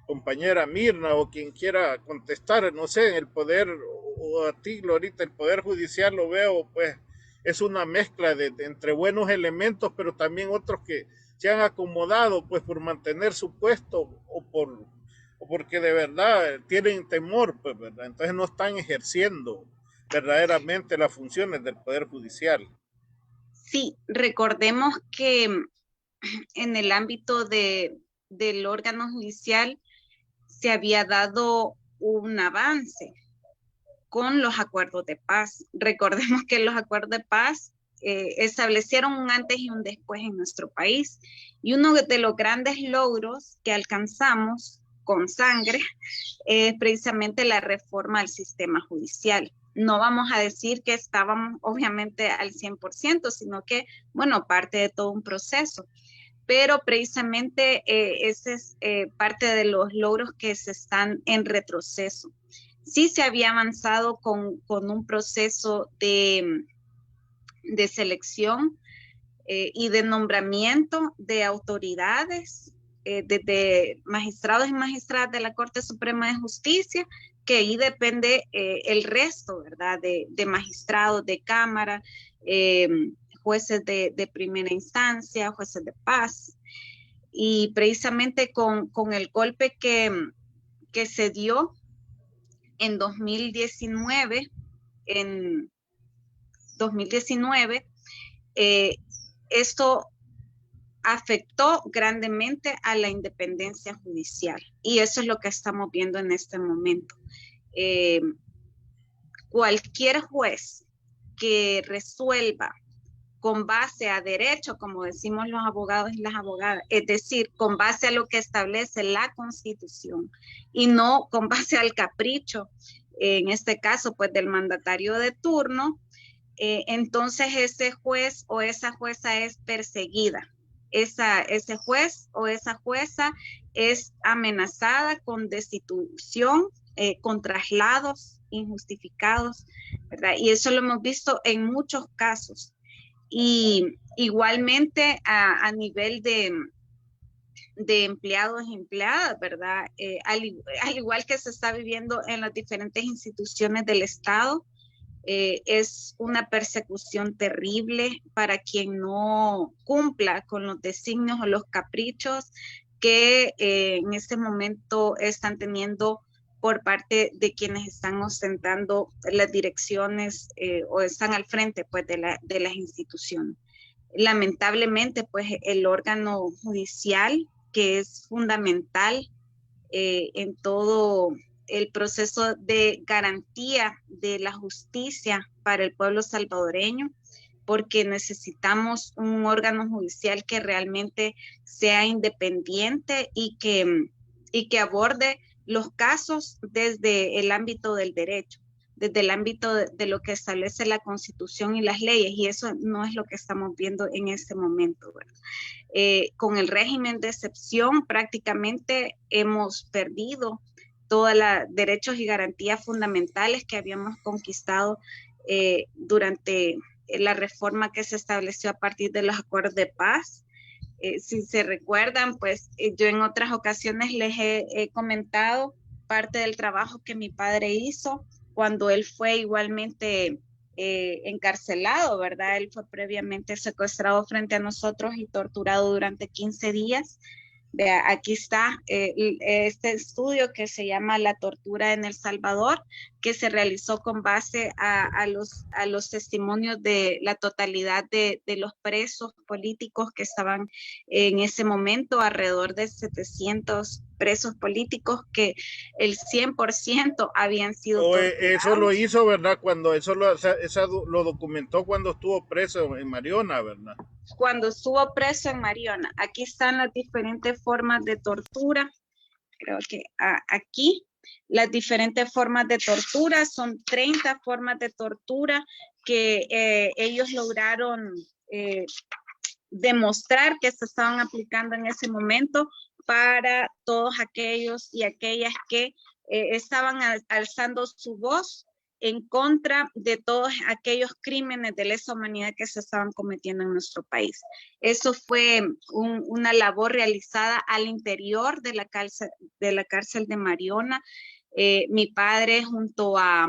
compañera Mirna, o quien quiera contestar. No sé, el poder, o a ti, Glorita, el poder judicial lo veo, pues, es una mezcla entre buenos elementos, pero también otros que se han acomodado, pues, por mantener su puesto o porque de verdad tienen temor, pues, ¿verdad? Entonces no están ejerciendo verdaderamente las funciones del Poder Judicial. Sí, recordemos que en el ámbito del órgano judicial se había dado un avance con los acuerdos de paz. Recordemos que los acuerdos de paz establecieron un antes y un después en nuestro país. Y uno de los grandes logros que alcanzamos con sangre es precisamente la reforma al sistema judicial. No vamos a decir que estábamos obviamente al 100%, sino que, bueno, parte de todo un proceso. Pero precisamente ese es parte de los logros que se están en retroceso. Sí se había avanzado con un proceso de selección y de nombramiento de autoridades, de magistrados y magistradas de la Corte Suprema de Justicia, que ahí depende el resto, ¿verdad? De magistrados, de cámara, jueces de primera instancia, jueces de paz. Y precisamente con el golpe que se dio en 2019, esto afectó grandemente a la independencia judicial. Y eso es lo que estamos viendo en este momento. Cualquier juez que resuelva con base a derecho, como decimos los abogados y las abogadas, es decir, con base a lo que establece la Constitución y no con base al capricho, en este caso, pues del mandatario de turno, entonces ese juez o esa jueza es perseguida. Ese juez o esa jueza es amenazada con destitución, con traslados injustificados, ¿verdad? Y eso lo hemos visto en muchos casos. Y igualmente a nivel de empleados y empleadas, ¿verdad? Al igual que se está viviendo en las diferentes instituciones del Estado, es una persecución terrible para quien no cumpla con los designios o los caprichos que en este momento están teniendo por parte de quienes están ostentando las direcciones o están al frente, pues, de las instituciones. Lamentablemente, pues, el órgano judicial, que es fundamental en todo el proceso de garantía de la justicia para el pueblo salvadoreño, porque necesitamos un órgano judicial que realmente sea independiente y que aborde los casos desde el ámbito del derecho, desde el ámbito de lo que establece la Constitución y las leyes, y eso no es lo que estamos viendo en este momento, ¿verdad? Con el régimen de excepción prácticamente hemos perdido todos los derechos y garantías fundamentales que habíamos conquistado durante la reforma que se estableció a partir de los acuerdos de paz. Si se recuerdan, pues yo en otras ocasiones les he comentado parte del trabajo que mi padre hizo cuando él fue igualmente encarcelado, ¿verdad? Él fue previamente secuestrado frente a nosotros y torturado durante 15 días. Vea, aquí está este estudio que se llama La tortura en El Salvador, que se realizó con base a los testimonios de la totalidad de los presos políticos que estaban en ese momento, alrededor de 700 presos políticos, que el 100% habían sido torturados. Eso lo hizo, ¿verdad? Cuando eso lo documentó cuando estuvo preso en Mariona, ¿verdad? Cuando estuvo preso en Mariona. Aquí están las diferentes formas de tortura. Creo que aquí las diferentes formas de tortura, son 30 formas de tortura que ellos lograron demostrar que se estaban aplicando en ese momento para todos aquellos y aquellas que estaban alzando su voz en contra de todos aquellos crímenes de lesa humanidad que se estaban cometiendo en nuestro país. Eso fue una labor realizada al interior de la cárcel de Mariona. Mi padre, junto a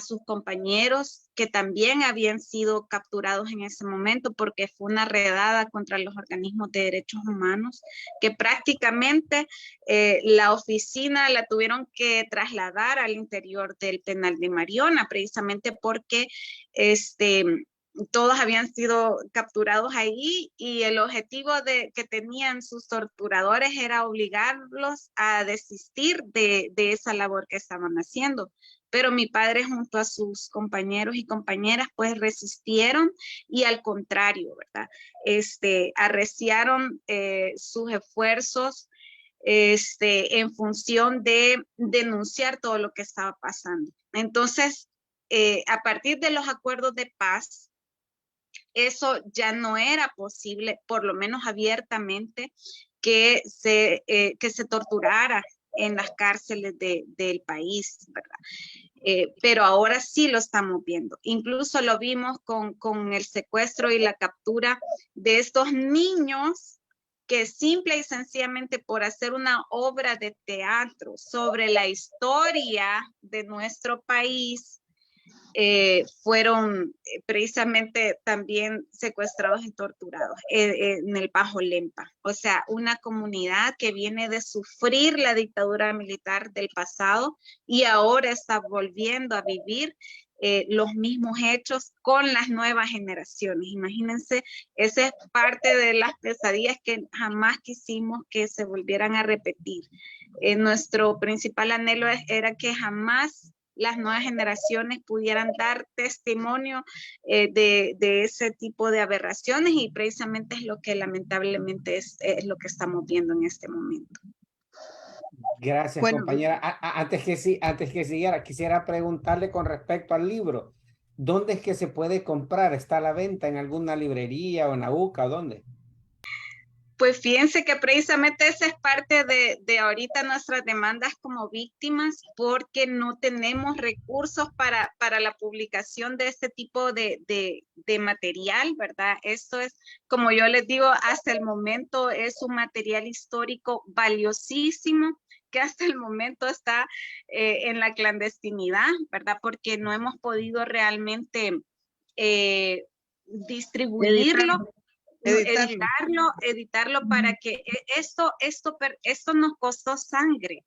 sus compañeros que también habían sido capturados en ese momento, porque fue una redada contra los organismos de derechos humanos, que prácticamente la oficina la tuvieron que trasladar al interior del penal de Mariona, precisamente porque todos habían sido capturados ahí, y el objetivo que tenían sus torturadores era obligarlos a desistir de esa labor que estaban haciendo. Pero mi padre, junto a sus compañeros y compañeras, pues resistieron, y al contrario, ¿verdad? Arreciaron sus esfuerzos en función de denunciar todo lo que estaba pasando. Entonces, a partir de los acuerdos de paz, eso ya no era posible, por lo menos abiertamente, que se torturara en las cárceles del país, ¿verdad? Pero ahora sí lo estamos viendo. Incluso lo vimos con el secuestro y la captura de estos niños que simple y sencillamente por hacer una obra de teatro sobre la historia de nuestro país, fueron precisamente también secuestrados y torturados en el Bajo Lempa. O sea, una comunidad que viene de sufrir la dictadura militar del pasado y ahora está volviendo a vivir los mismos hechos con las nuevas generaciones. Imagínense, esa es parte de las pesadillas que jamás quisimos que se volvieran a repetir. Nuestro principal anhelo era que jamás las nuevas generaciones pudieran dar testimonio de ese tipo de aberraciones, y precisamente es lo que lamentablemente es lo que estamos viendo en este momento. Gracias, Bueno, compañera. Antes que siguiera, quisiera preguntarle con respecto al libro. ¿Dónde es que se puede comprar? ¿Está a la venta en alguna librería o en AUCA? ¿Dónde? Pues fíjense que precisamente esa es parte de ahorita nuestras demandas como víctimas, porque no tenemos recursos para la publicación de este tipo de material, ¿verdad? Esto es, como yo les digo, hasta el momento es un material histórico valiosísimo que hasta el momento está en la clandestinidad, ¿verdad? Porque no hemos podido realmente distribuirlo. Editarlo para que esto nos costó sangre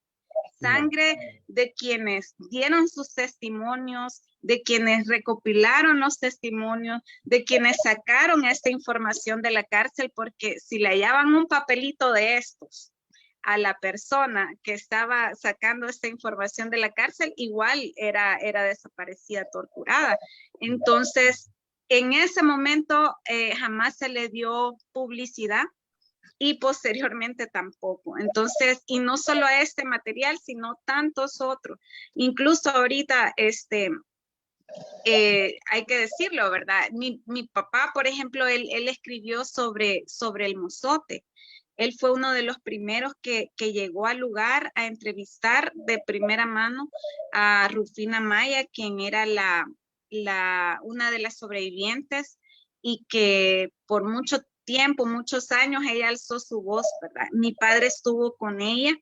de quienes dieron sus testimonios, de quienes recopilaron los testimonios, de quienes sacaron esta información de la cárcel, porque si le hallaban un papelito de estos a la persona que estaba sacando esta información de la cárcel, igual era desaparecida, torturada. Entonces, en ese momento jamás se le dio publicidad y posteriormente tampoco. Entonces, y no solo a este material, sino tantos otros. Incluso ahorita, hay que decirlo, ¿verdad? Mi papá, por ejemplo, él escribió sobre el mozote. Él fue uno de los primeros que llegó al lugar a entrevistar de primera mano a Rufina Maya, quien era una de las sobrevivientes, y que por mucho tiempo, muchos años, ella alzó su voz, ¿verdad? Mi padre estuvo con ella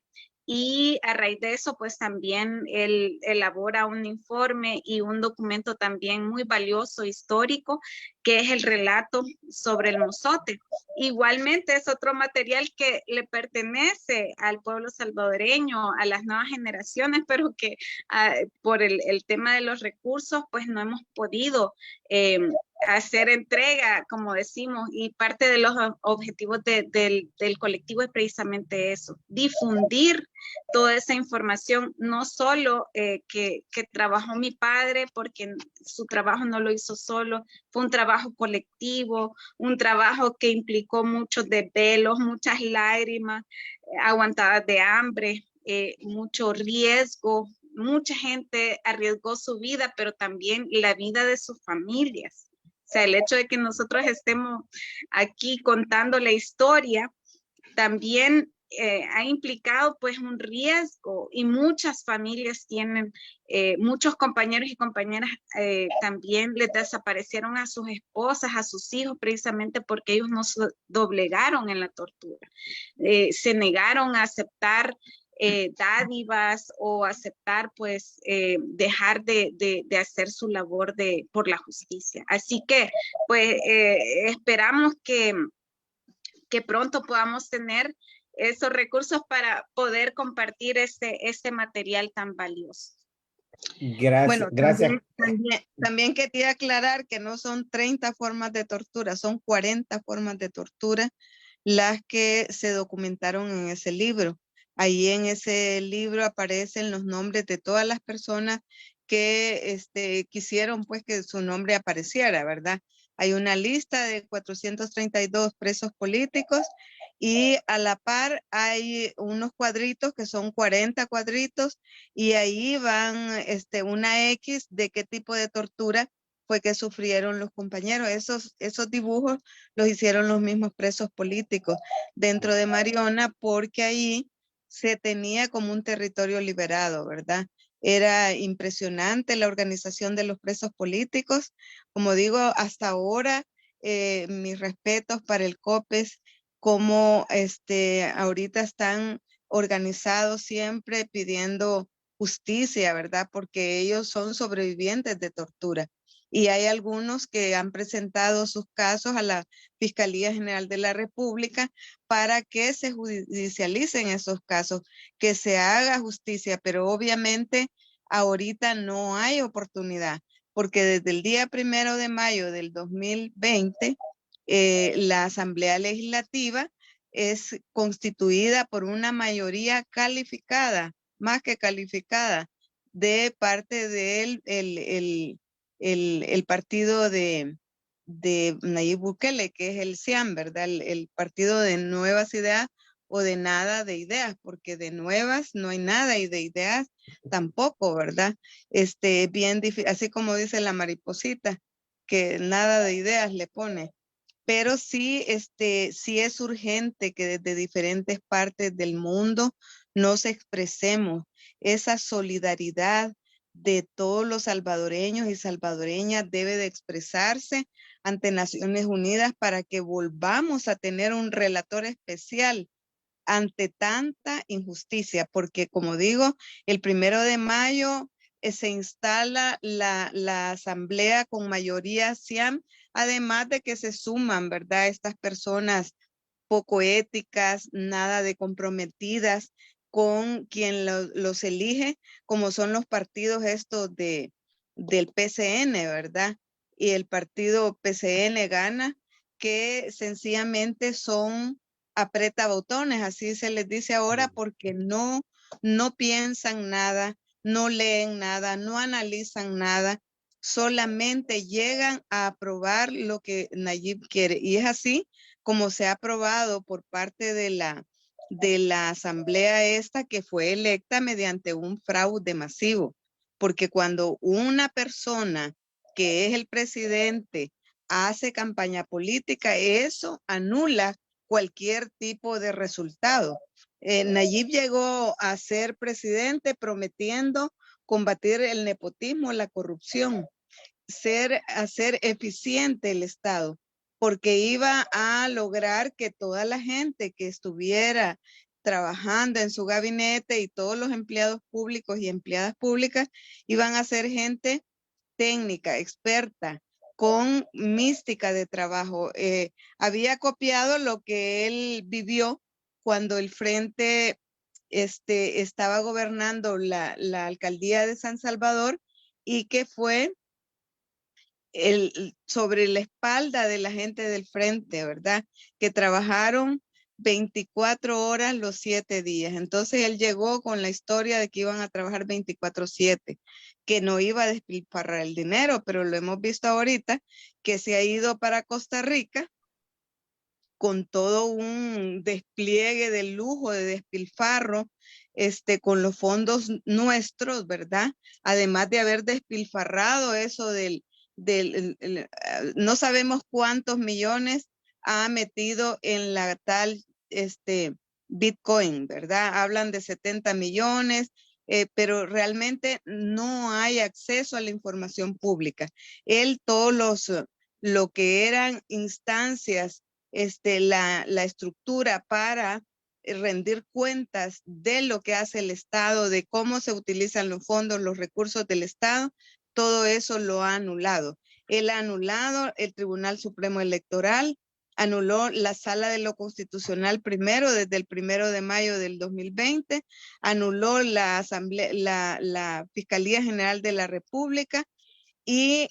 y a raíz de eso, pues también él elabora un informe y un documento también muy valioso, histórico, que es el relato sobre el mozote. Igualmente es otro material que le pertenece al pueblo salvadoreño, a las nuevas generaciones, pero que por el tema de los recursos, pues no hemos podido hacer entrega, como decimos, y parte de los objetivos del colectivo es precisamente eso, difundir toda esa información, no solo que trabajó mi padre, porque su trabajo no lo hizo solo, fue un trabajo colectivo, un trabajo que implicó muchos desvelos, muchas lágrimas, aguantadas de hambre, mucho riesgo. Mucha gente arriesgó su vida, pero también la vida de sus familias. O sea, el hecho de que nosotros estemos aquí contando la historia también ha implicado pues un riesgo, y muchas familias tienen, muchos compañeros y compañeras también les desaparecieron a sus esposas, a sus hijos, precisamente porque ellos no se doblegaron en la tortura. Se negaron a aceptar dádivas o aceptar pues dejar de hacer su labor por la justicia. Así que pues esperamos que pronto podamos tener esos recursos para poder compartir este material tan valioso. Gracias, bueno, gracias. también quería aclarar que no son 30 formas de tortura, son 40 formas de tortura las que se documentaron en ese libro. Ahí en ese libro aparecen los nombres de todas las personas que quisieron pues que su nombre apareciera, ¿verdad? Hay una lista de 432 presos políticos, y a la par hay unos cuadritos que son 40 cuadritos, y ahí van una X de qué tipo de tortura fue que sufrieron los compañeros. Esos dibujos los hicieron los mismos presos políticos dentro de Mariona, porque ahí se tenía como un territorio liberado, ¿verdad? Era impresionante la organización de los presos políticos. Como digo, hasta ahora, mis respetos para el COPES, como ahorita están organizados siempre pidiendo justicia, ¿verdad? Porque ellos son sobrevivientes de tortura. Y hay algunos que han presentado sus casos a la Fiscalía General de la República para que se judicialicen esos casos, que se haga justicia, pero obviamente ahorita no hay oportunidad, porque desde el día 1 de mayo del 2020, la Asamblea Legislativa es constituida por una mayoría calificada, más que calificada, de parte del el partido de Nayib Bukele, que es el CIAN, ¿verdad? El partido de nuevas ideas o de nada de ideas, porque de nuevas no hay nada y de ideas tampoco, ¿verdad? Bien difícil, así como dice la mariposita, que nada de ideas le pone. Pero sí, sí es urgente que desde diferentes partes del mundo nos expresemos esa solidaridad de todos los salvadoreños y salvadoreñas debe de expresarse ante Naciones Unidas para que volvamos a tener un relator especial ante tanta injusticia, porque como digo, el 1 de mayo se instala la asamblea con mayoría CIAM, además de que se suman, ¿verdad? Estas personas poco éticas, nada de comprometidas con quien los elige, como son los partidos estos del PCN, ¿verdad? Y el partido PCN gana, que sencillamente son aprieta botones, así se les dice ahora, porque no piensan nada, no leen nada, no analizan nada, solamente llegan a aprobar lo que Nayib quiere. Y es así como se ha aprobado por parte de la asamblea esta que fue electa mediante un fraude masivo. Porque cuando una persona que es el presidente hace campaña política, eso anula cualquier tipo de resultado. Nayib llegó a ser presidente prometiendo combatir el nepotismo, la corrupción, hacer eficiente el Estado, porque iba a lograr que toda la gente que estuviera trabajando en su gabinete y todos los empleados públicos y empleadas públicas iban a ser gente técnica, experta, con mística de trabajo. Había copiado lo que él vivió cuando el Frente estaba gobernando la alcaldía de San Salvador y que fue sobre la espalda de la gente del Frente, ¿verdad? Que trabajaron 24 horas los 7 días. Entonces él llegó con la historia de que iban a trabajar 24/7, que no iba a despilfarrar el dinero, pero lo hemos visto ahorita que se ha ido para Costa Rica con todo un despliegue de lujo, de despilfarro, con los fondos nuestros, ¿verdad? Además de haber despilfarrado eso no sabemos cuántos millones ha metido en la tal Bitcoin, ¿verdad? Hablan de 70 millones, pero realmente no hay acceso a la información pública. Lo que eran instancias, la estructura para rendir cuentas de lo que hace el Estado, de cómo se utilizan los fondos, los recursos del Estado, todo eso lo ha anulado. Él ha anulado el Tribunal Supremo Electoral, anuló la Sala de lo Constitucional primero, desde el 1 de mayo del 2020, anuló la Asamblea, la Fiscalía General de la República y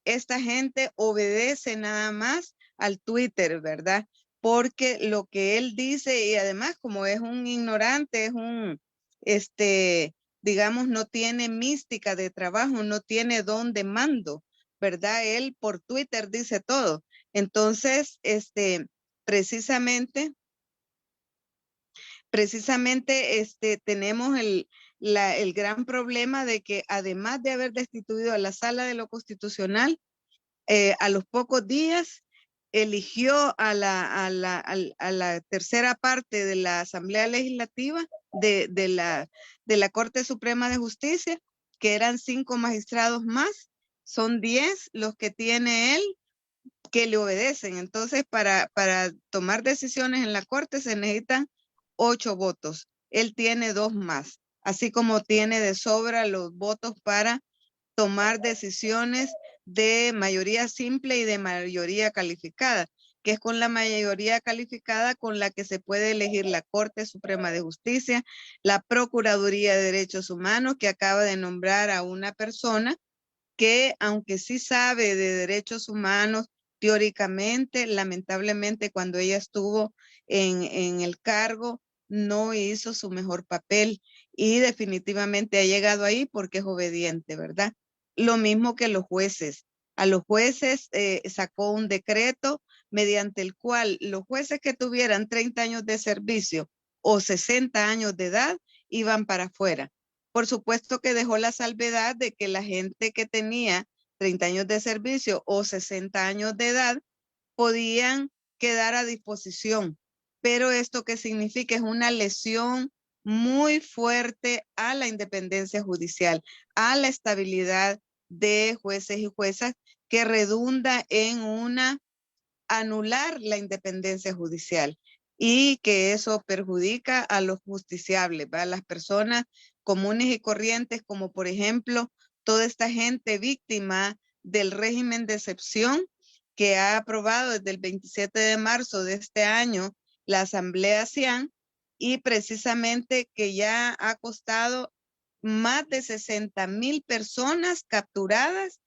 esta gente obedece nada más al Twitter, ¿verdad? Porque lo que él dice, y además como es un ignorante, es un, digamos, no tiene mística de trabajo, no tiene don de mando, ¿verdad? Él por Twitter dice todo. Entonces, precisamente, tenemos el gran problema de que además de haber destituido a la Sala de lo Constitucional, a los pocos días eligió a la tercera parte de la Asamblea Legislativa de la Corte Suprema de Justicia, que eran 5 magistrados más, son 10 los que tiene él que le obedecen. Entonces, para tomar decisiones en la Corte se necesitan 8 votos. Él tiene 2 más. así como tiene de sobra los votos para tomar decisiones de mayoría simple y de mayoría calificada, que es con la mayoría calificada con la que se puede elegir la Corte Suprema de Justicia, la Procuraduría de Derechos Humanos, que acaba de nombrar a una persona que, aunque sí sabe de derechos humanos teóricamente, lamentablemente cuando ella estuvo en el cargo, no hizo su mejor papel y definitivamente ha llegado ahí porque es obediente, ¿verdad? Lo mismo que los jueces. A los jueces sacó un decreto mediante el cual los jueces que tuvieran 30 años de servicio o 60 años de edad iban para afuera. Por supuesto que dejó la salvedad de que la gente que tenía 30 años de servicio o 60 años de edad podían quedar a disposición. Pero esto que significa es una lesión muy fuerte a la independencia judicial, a la estabilidad de jueces y juezas, que redunda en anular la independencia judicial y que eso perjudica a los justiciables, a las personas comunes y corrientes, como por ejemplo toda esta gente víctima del régimen de excepción que ha aprobado desde el 27 de marzo de este año la Asamblea CIAN, y precisamente que ya ha costado más de 60,000 personas capturadas,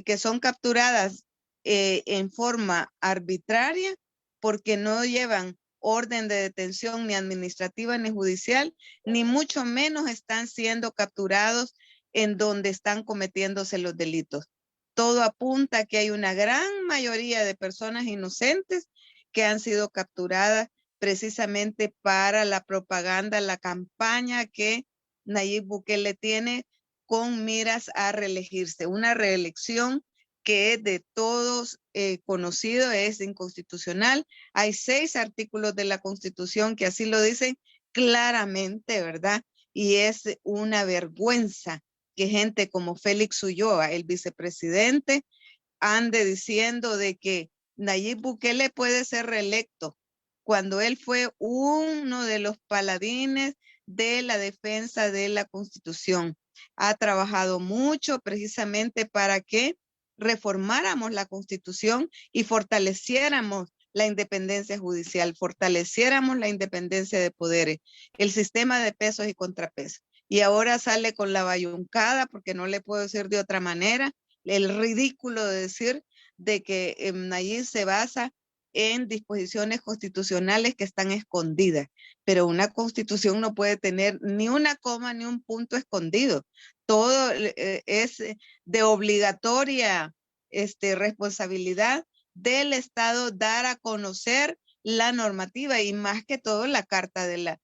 que son capturadas en forma arbitraria porque no llevan orden de detención ni administrativa ni judicial, ni mucho menos están siendo capturados en donde están cometiéndose los delitos. Todo apunta a que hay una gran mayoría de personas inocentes que han sido capturadas precisamente para la propaganda, la campaña que Nayib Bukele tiene con miras a reelegirse. Una reelección que es de todos conocido, es inconstitucional. Hay 6 artículos de la Constitución que así lo dicen claramente, ¿verdad? Y es una vergüenza que gente como Félix Ulloa, el vicepresidente, ande diciendo de que Nayib Bukele puede ser reelecto cuando él fue uno de los paladines de la defensa de la Constitución. Ha trabajado mucho precisamente para que reformáramos la Constitución y fortaleciéramos la independencia judicial, fortaleciéramos la independencia de poderes, el sistema de pesos y contrapesos. Y ahora sale con la bayuncada, porque no le puedo decir de otra manera, el ridículo de decir de que Nayib se basa en disposiciones constitucionales que están escondidas, pero una constitución no puede tener ni una coma ni un punto escondido. Todo es de obligatoria responsabilidad del Estado dar a conocer la normativa y más que todo la carta de la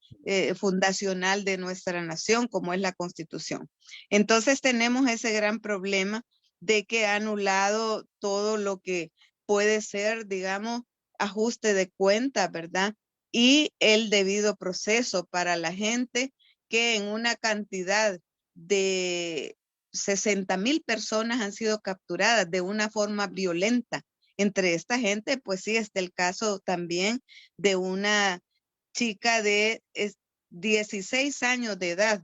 fundacional de nuestra nación, como es la Constitución. Entonces tenemos ese gran problema de que ha anulado todo lo que puede ser, digamos, ajuste de cuenta, ¿verdad? Y el debido proceso para la gente que en una cantidad de 60,000 personas han sido capturadas de una forma violenta. Entre esta gente, pues sí, está el caso también de una chica de 16 años de edad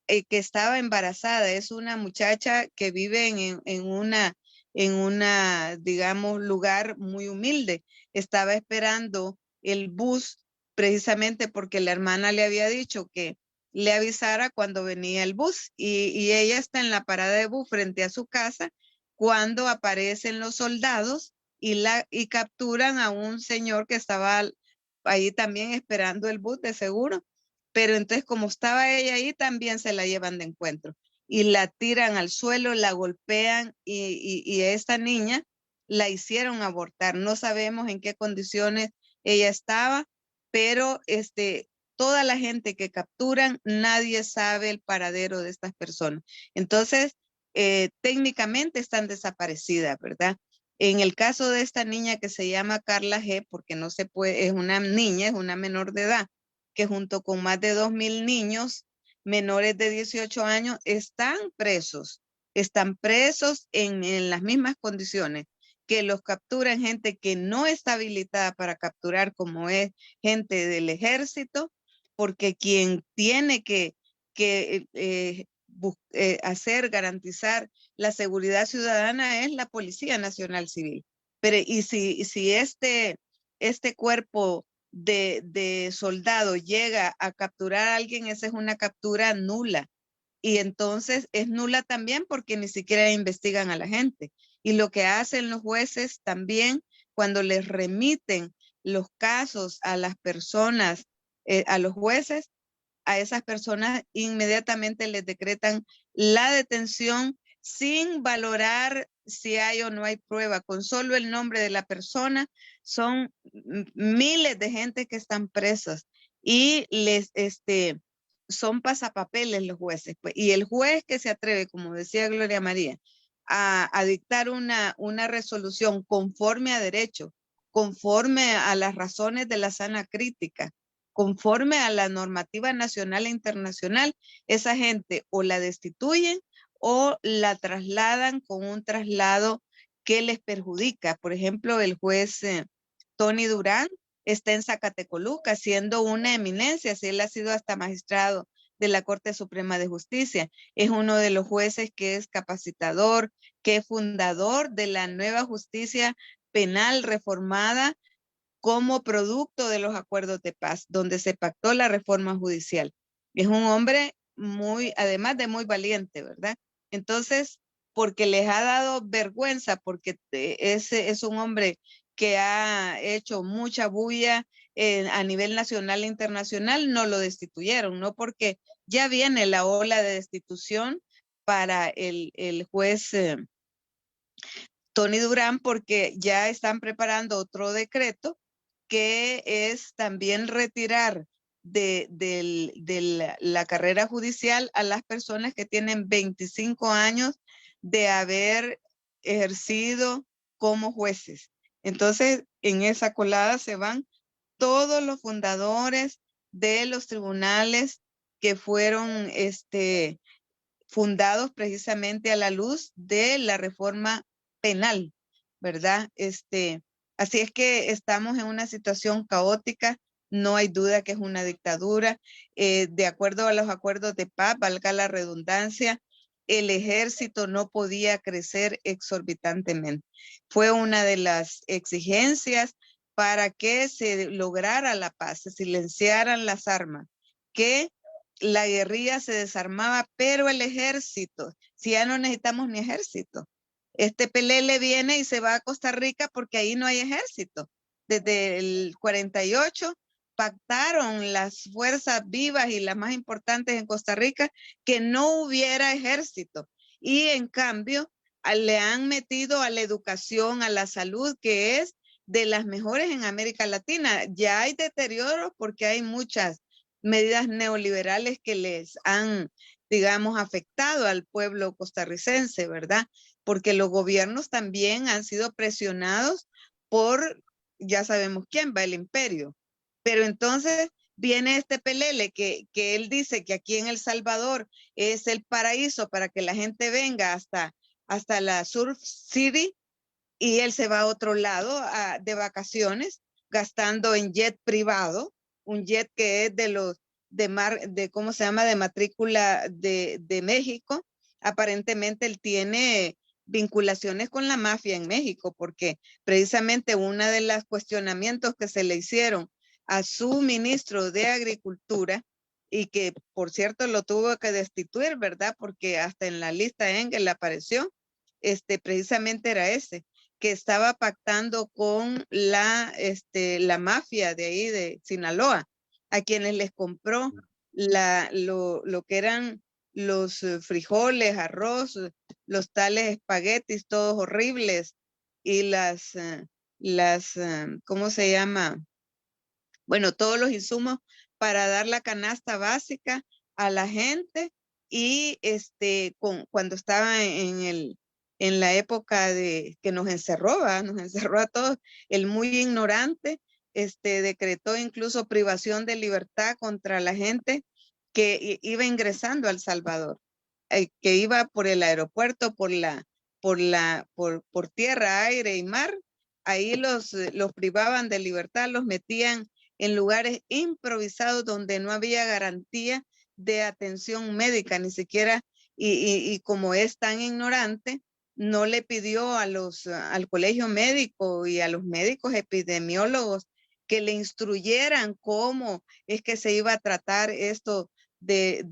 que estaba embarazada. Es una muchacha que vive en una, digamos, lugar muy humilde. Estaba esperando el bus precisamente porque la hermana le había dicho que le avisara cuando venía el bus y ella está en la parada de bus frente a su casa cuando aparecen los soldados y capturan a un señor que estaba ahí también esperando el bus de seguro. Pero entonces como estaba ella ahí, también se la llevan de encuentro y la tiran al suelo, la golpean y a esta niña la hicieron abortar. No sabemos en qué condiciones ella estaba, pero toda la gente que capturan, nadie sabe el paradero de estas personas. Entonces, técnicamente están desaparecidas, ¿verdad? En el caso de esta niña que se llama Carla G, porque no se puede, es una niña, es una menor de edad, que junto con más de 2,000 niños menores de 18 años están presos en las mismas condiciones que los capturan gente que no está habilitada para capturar, como es gente del ejército, porque quien tiene que que hacer, garantizar la seguridad ciudadana es la Policía Nacional Civil. Pero y si este cuerpo de soldados llega a capturar a alguien, esa es una captura nula. Y entonces es nula también porque ni siquiera investigan a la gente. Y lo que hacen los jueces también cuando les remiten los casos a las personas, a los jueces, a esas personas inmediatamente les decretan la detención sin valorar si hay o no hay prueba. Con solo el nombre de la persona son miles de gente que están presas y son pasapapeles los jueces. Pues. Y el juez que se atreve, como decía Gloria María, a dictar una resolución conforme a derecho, conforme a las razones de la sana crítica, conforme a la normativa nacional e internacional, esa gente o la destituyen o la trasladan con un traslado que les perjudica. Por ejemplo, el juez Tony Durán está en Zacatecoluca siendo una eminencia, si él ha sido hasta magistrado de la Corte Suprema de Justicia. Es uno de los jueces que es capacitador, que es fundador de la nueva justicia penal reformada como producto de los acuerdos de paz, donde se pactó la reforma judicial. Es un hombre muy, además de muy valiente, ¿verdad? Entonces, porque les ha dado vergüenza, porque ese es un hombre que ha hecho mucha bulla a nivel nacional e internacional, no lo destituyeron, ¿no? Porque ya viene la ola de destitución para el juez Tony Durán, porque ya están preparando otro decreto que es también retirar de la carrera judicial a las personas que tienen 25 años de haber ejercido como jueces. Entonces, en esa colada se van todos los fundadores de los tribunales que fueron fundados precisamente a la luz de la reforma penal, ¿verdad? Así es que estamos en una situación caótica, no hay duda que es una dictadura. De acuerdo a los acuerdos de paz, valga la redundancia, el ejército no podía crecer exorbitantemente. Fue una de las exigencias para que se lograra la paz, se silenciaran las armas, que la guerrilla se desarmaba, pero el ejército, si ya no necesitamos ni ejército, este Pelele viene y se va a Costa Rica porque ahí no hay ejército. Desde el 48 pactaron las fuerzas vivas y las más importantes en Costa Rica que no hubiera ejército. Y en cambio le han metido a la educación, a la salud, que es de las mejores en América Latina. Ya hay deterioro porque hay muchas medidas neoliberales que les han, digamos, afectado al pueblo costarricense, ¿verdad? Porque los gobiernos también han sido presionados por, ya sabemos quién va, el imperio. Pero entonces viene este Pelele que él dice que aquí en El Salvador es el paraíso para que la gente venga hasta la Surf City y él se va a otro lado de vacaciones gastando en jet privado, un jet que es ¿cómo se llama? De matrícula de México. Aparentemente él tiene vinculaciones con la mafia en México, porque precisamente uno de los cuestionamientos que se le hicieron a su ministro de Agricultura, y que por cierto lo tuvo que destituir, ¿verdad? Porque hasta en la lista Engel apareció, precisamente era ese, que estaba pactando con la mafia de ahí de Sinaloa, a quienes les compró lo que eran los frijoles, arroz, los tales espaguetis, todos horribles, y ¿cómo se llama? Bueno, todos los insumos para dar la canasta básica a la gente. Y cuando estaba en la época de que nos encerró a todos, el muy ignorante, decretó incluso privación de libertad contra la gente que iba ingresando a El Salvador, que iba por el aeropuerto, por tierra, aire y mar. Ahí los privaban de libertad, los metían en lugares improvisados donde no había garantía de atención médica, ni siquiera, y como es tan ignorante, no le pidió al colegio médico y a los médicos epidemiólogos que le instruyeran cómo es que se iba a tratar esto de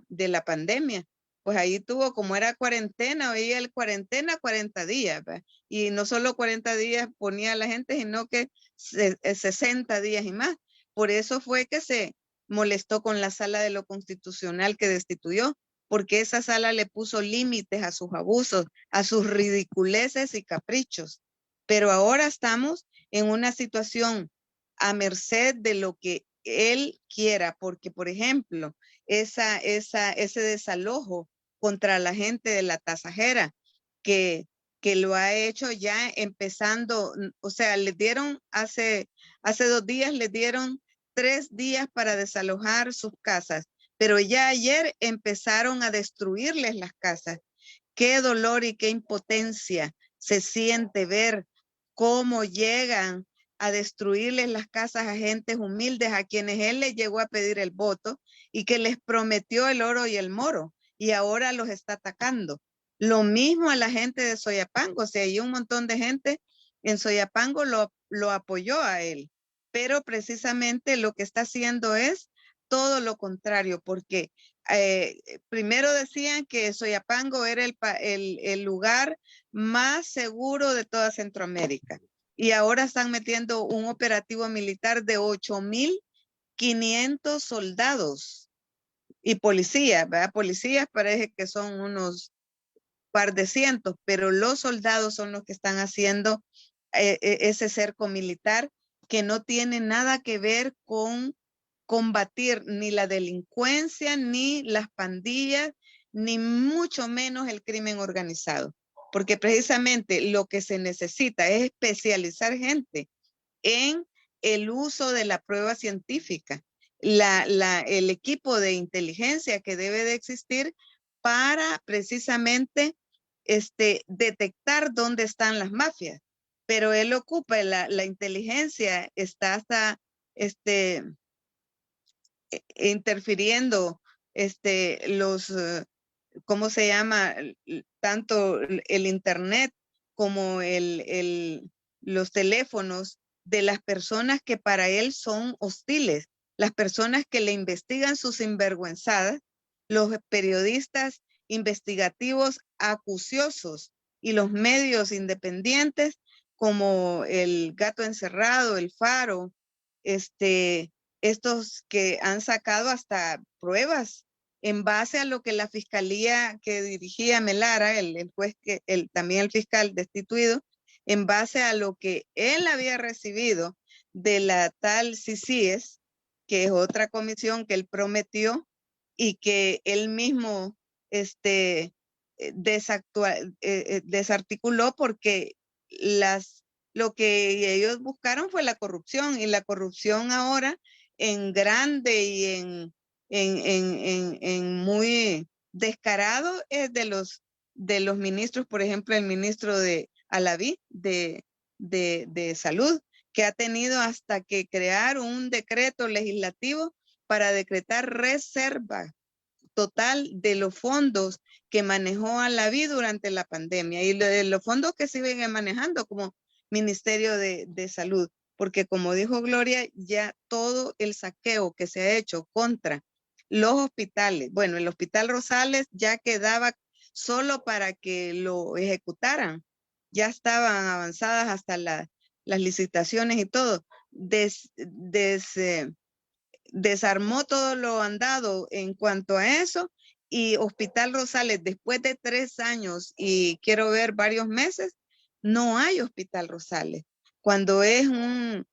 la pandemia. Pues ahí tuvo, como era cuarentena, oía el cuarentena 40 días, ¿verdad? Y no solo 40 días ponía a la gente, sino que 60 días y más. Por eso fue que se molestó con la sala de lo constitucional que destituyó, porque esa sala le puso límites a sus abusos, a sus ridiculeces y caprichos. Pero ahora estamos en una situación a merced de lo que él quiera, porque, por ejemplo, ese desalojo contra la gente de la tasajera, que lo ha hecho ya empezando, o sea, le dieron hace 2 días, le dieron 3 días para desalojar sus casas, pero ya ayer empezaron a destruirles las casas. Qué dolor y qué impotencia se siente ver cómo llegan a destruirles las casas a gentes humildes a quienes él les llegó a pedir el voto y que les prometió el oro y el moro y ahora los está atacando. Lo mismo a la gente de Soyapango, o sea, hay un montón de gente en Soyapango lo apoyó a él, pero precisamente lo que está haciendo es todo lo contrario, porque primero decían que Soyapango era el lugar más seguro de toda Centroamérica. Y ahora están metiendo un operativo militar de 8,500 soldados y policías, ¿verdad? Policías parece que son unos par de cientos, pero los soldados son los que están haciendo ese cerco militar que no tiene nada que ver con combatir ni la delincuencia, ni las pandillas, ni mucho menos el crimen organizado. Porque precisamente lo que se necesita es especializar gente en el uso de la prueba científica, el equipo de inteligencia que debe de existir para precisamente detectar dónde están las mafias. Pero él ocupa la inteligencia, está hasta interfiriendo ¿cómo se llama? Tanto el internet como los teléfonos de las personas que para él son hostiles, las personas que le investigan sus sinvergüenzadas, los periodistas investigativos acuciosos y los medios independientes como el Gato Encerrado, el Faro, estos que han sacado hasta pruebas en base a lo que la fiscalía que dirigía Melara, el juez, también el fiscal destituido, en base a lo que él había recibido de la tal CICIES, que es otra comisión que él prometió y que él mismo desarticuló porque lo que ellos buscaron fue la corrupción, y la corrupción ahora en grande y en muy descarado es de los ministros, por ejemplo, el ministro de Alaví de Salud, que ha tenido hasta que crear un decreto legislativo para decretar reserva total de los fondos que manejó Alaví durante la pandemia y de los fondos que siguen manejando como Ministerio de Salud, porque como dijo Gloria, ya todo el saqueo que se ha hecho contra los hospitales, bueno, el Hospital Rosales ya quedaba solo para que lo ejecutaran, ya estaban avanzadas hasta las licitaciones y todo, desarmó todo lo andado en cuanto a eso, y Hospital Rosales después de 3 años y quiero ver varios meses, no hay Hospital Rosales, cuando es un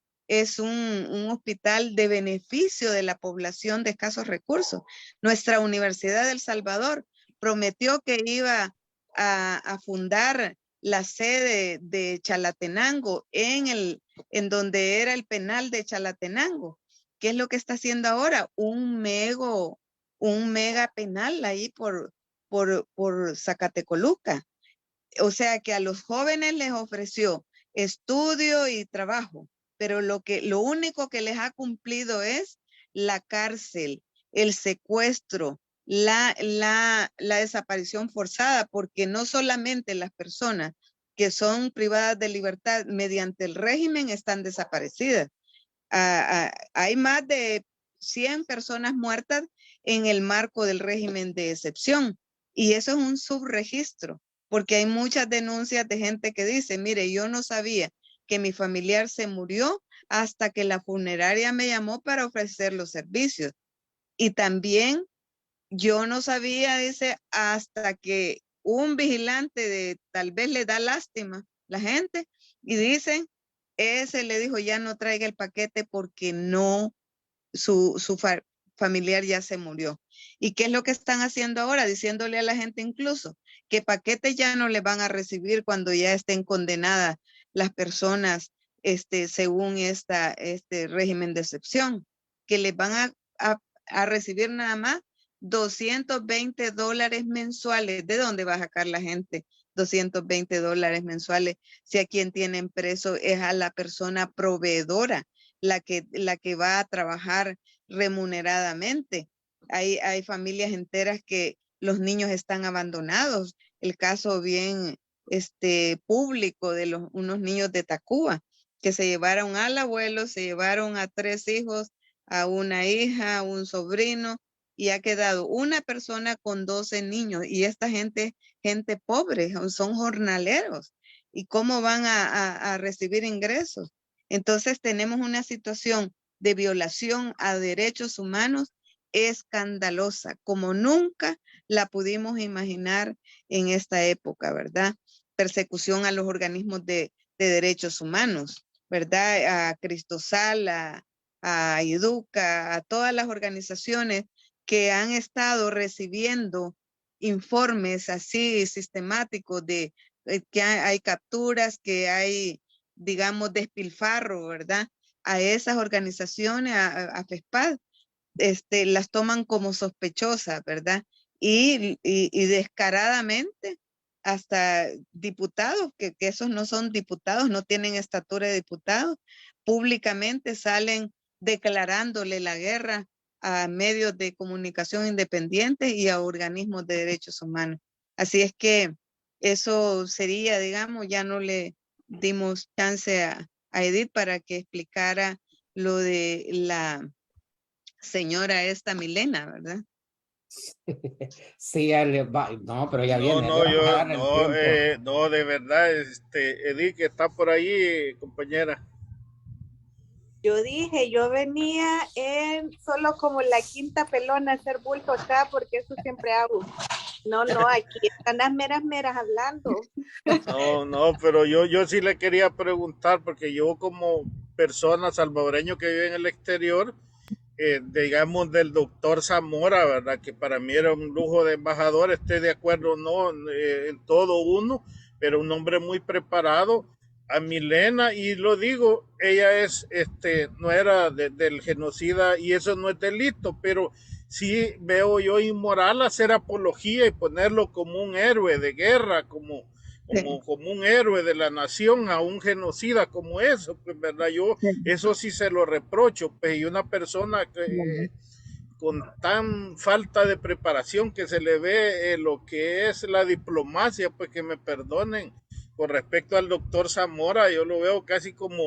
hospital de beneficio de la población de escasos recursos. Nuestra Universidad del Salvador prometió que iba a fundar la sede de Chalatenango en donde era el penal de Chalatenango. ¿Qué es lo que está haciendo ahora? Un mega penal ahí por Zacatecoluca. O sea que a los jóvenes les ofreció estudio y trabajo, pero lo único que les ha cumplido es la cárcel, el secuestro, la desaparición forzada, porque no solamente las personas que son privadas de libertad mediante el régimen están desaparecidas. Hay más de 100 personas muertas en el marco del régimen de excepción. Y eso es un subregistro, porque hay muchas denuncias de gente que dice, mire, yo no sabía que mi familiar se murió hasta que la funeraria me llamó para ofrecer los servicios. Y también yo no sabía, dice, hasta que un vigilante tal vez le da lástima la gente y dicen, ese le dijo ya no traiga el paquete porque no, su familiar ya se murió. ¿Y qué es lo que están haciendo ahora? Diciéndole a la gente incluso que paquetes ya no le van a recibir cuando ya estén condenadas las personas según este régimen de excepción, que les van a recibir nada más $220 mensuales. ¿De dónde va a sacar la gente $220 mensuales si a quien tienen preso es a la persona proveedora, la que va a trabajar remuneradamente? Hay familias enteras que los niños están abandonados. El caso bien público de unos niños de Tacuba que se llevaron al abuelo, se llevaron a 3 hijos, a una hija, a un sobrino, y ha quedado una persona con 12 niños. Y esta gente pobre, son jornaleros. ¿Y cómo van a recibir ingresos? Entonces tenemos una situación de violación a derechos humanos escandalosa, como nunca la pudimos imaginar en esta época, ¿verdad? Persecución a los organismos de derechos humanos, ¿verdad? A Cristosal, a Educa, a todas las organizaciones que han estado recibiendo informes así sistemáticos de que hay capturas, que hay, digamos, despilfarro, ¿verdad? A esas organizaciones, a FESPAD, las toman como sospechosas, ¿verdad? Y descaradamente hasta diputados, que esos no son diputados, no tienen estatura de diputados, públicamente salen declarándole la guerra a medios de comunicación independientes y a organismos de derechos humanos. Así es que eso sería, digamos, ya no le dimos chance a Edith para que explicara lo de la señora esta Milena, ¿verdad? Sí, no, pero ya No, viene, le no, vamos a yo, dar el tiempo. no, de verdad, Edith, que está por ahí, compañera. Yo dije, yo venía solo como la quinta pelona a hacer bulto acá, porque eso siempre hago. No, aquí están las meras hablando. No, pero yo sí le quería preguntar, porque yo como persona salvadoreño que vive en el exterior, digamos, del doctor Zamora, ¿verdad? Que para mí era un lujo de embajador, esté de acuerdo o no en todo uno, pero un hombre muy preparado. A Milena, y lo digo, ella no era del genocida y eso no es delito, pero sí veo yo inmoral hacer apología y ponerlo como un héroe de guerra, como un héroe de la nación a un genocida como eso, pues, ¿verdad? Yo eso sí se lo reprocho, pues, y una persona que con tan falta de preparación que se le ve lo que es la diplomacia, pues que me perdonen. Con respecto al doctor Zamora, yo lo veo casi como,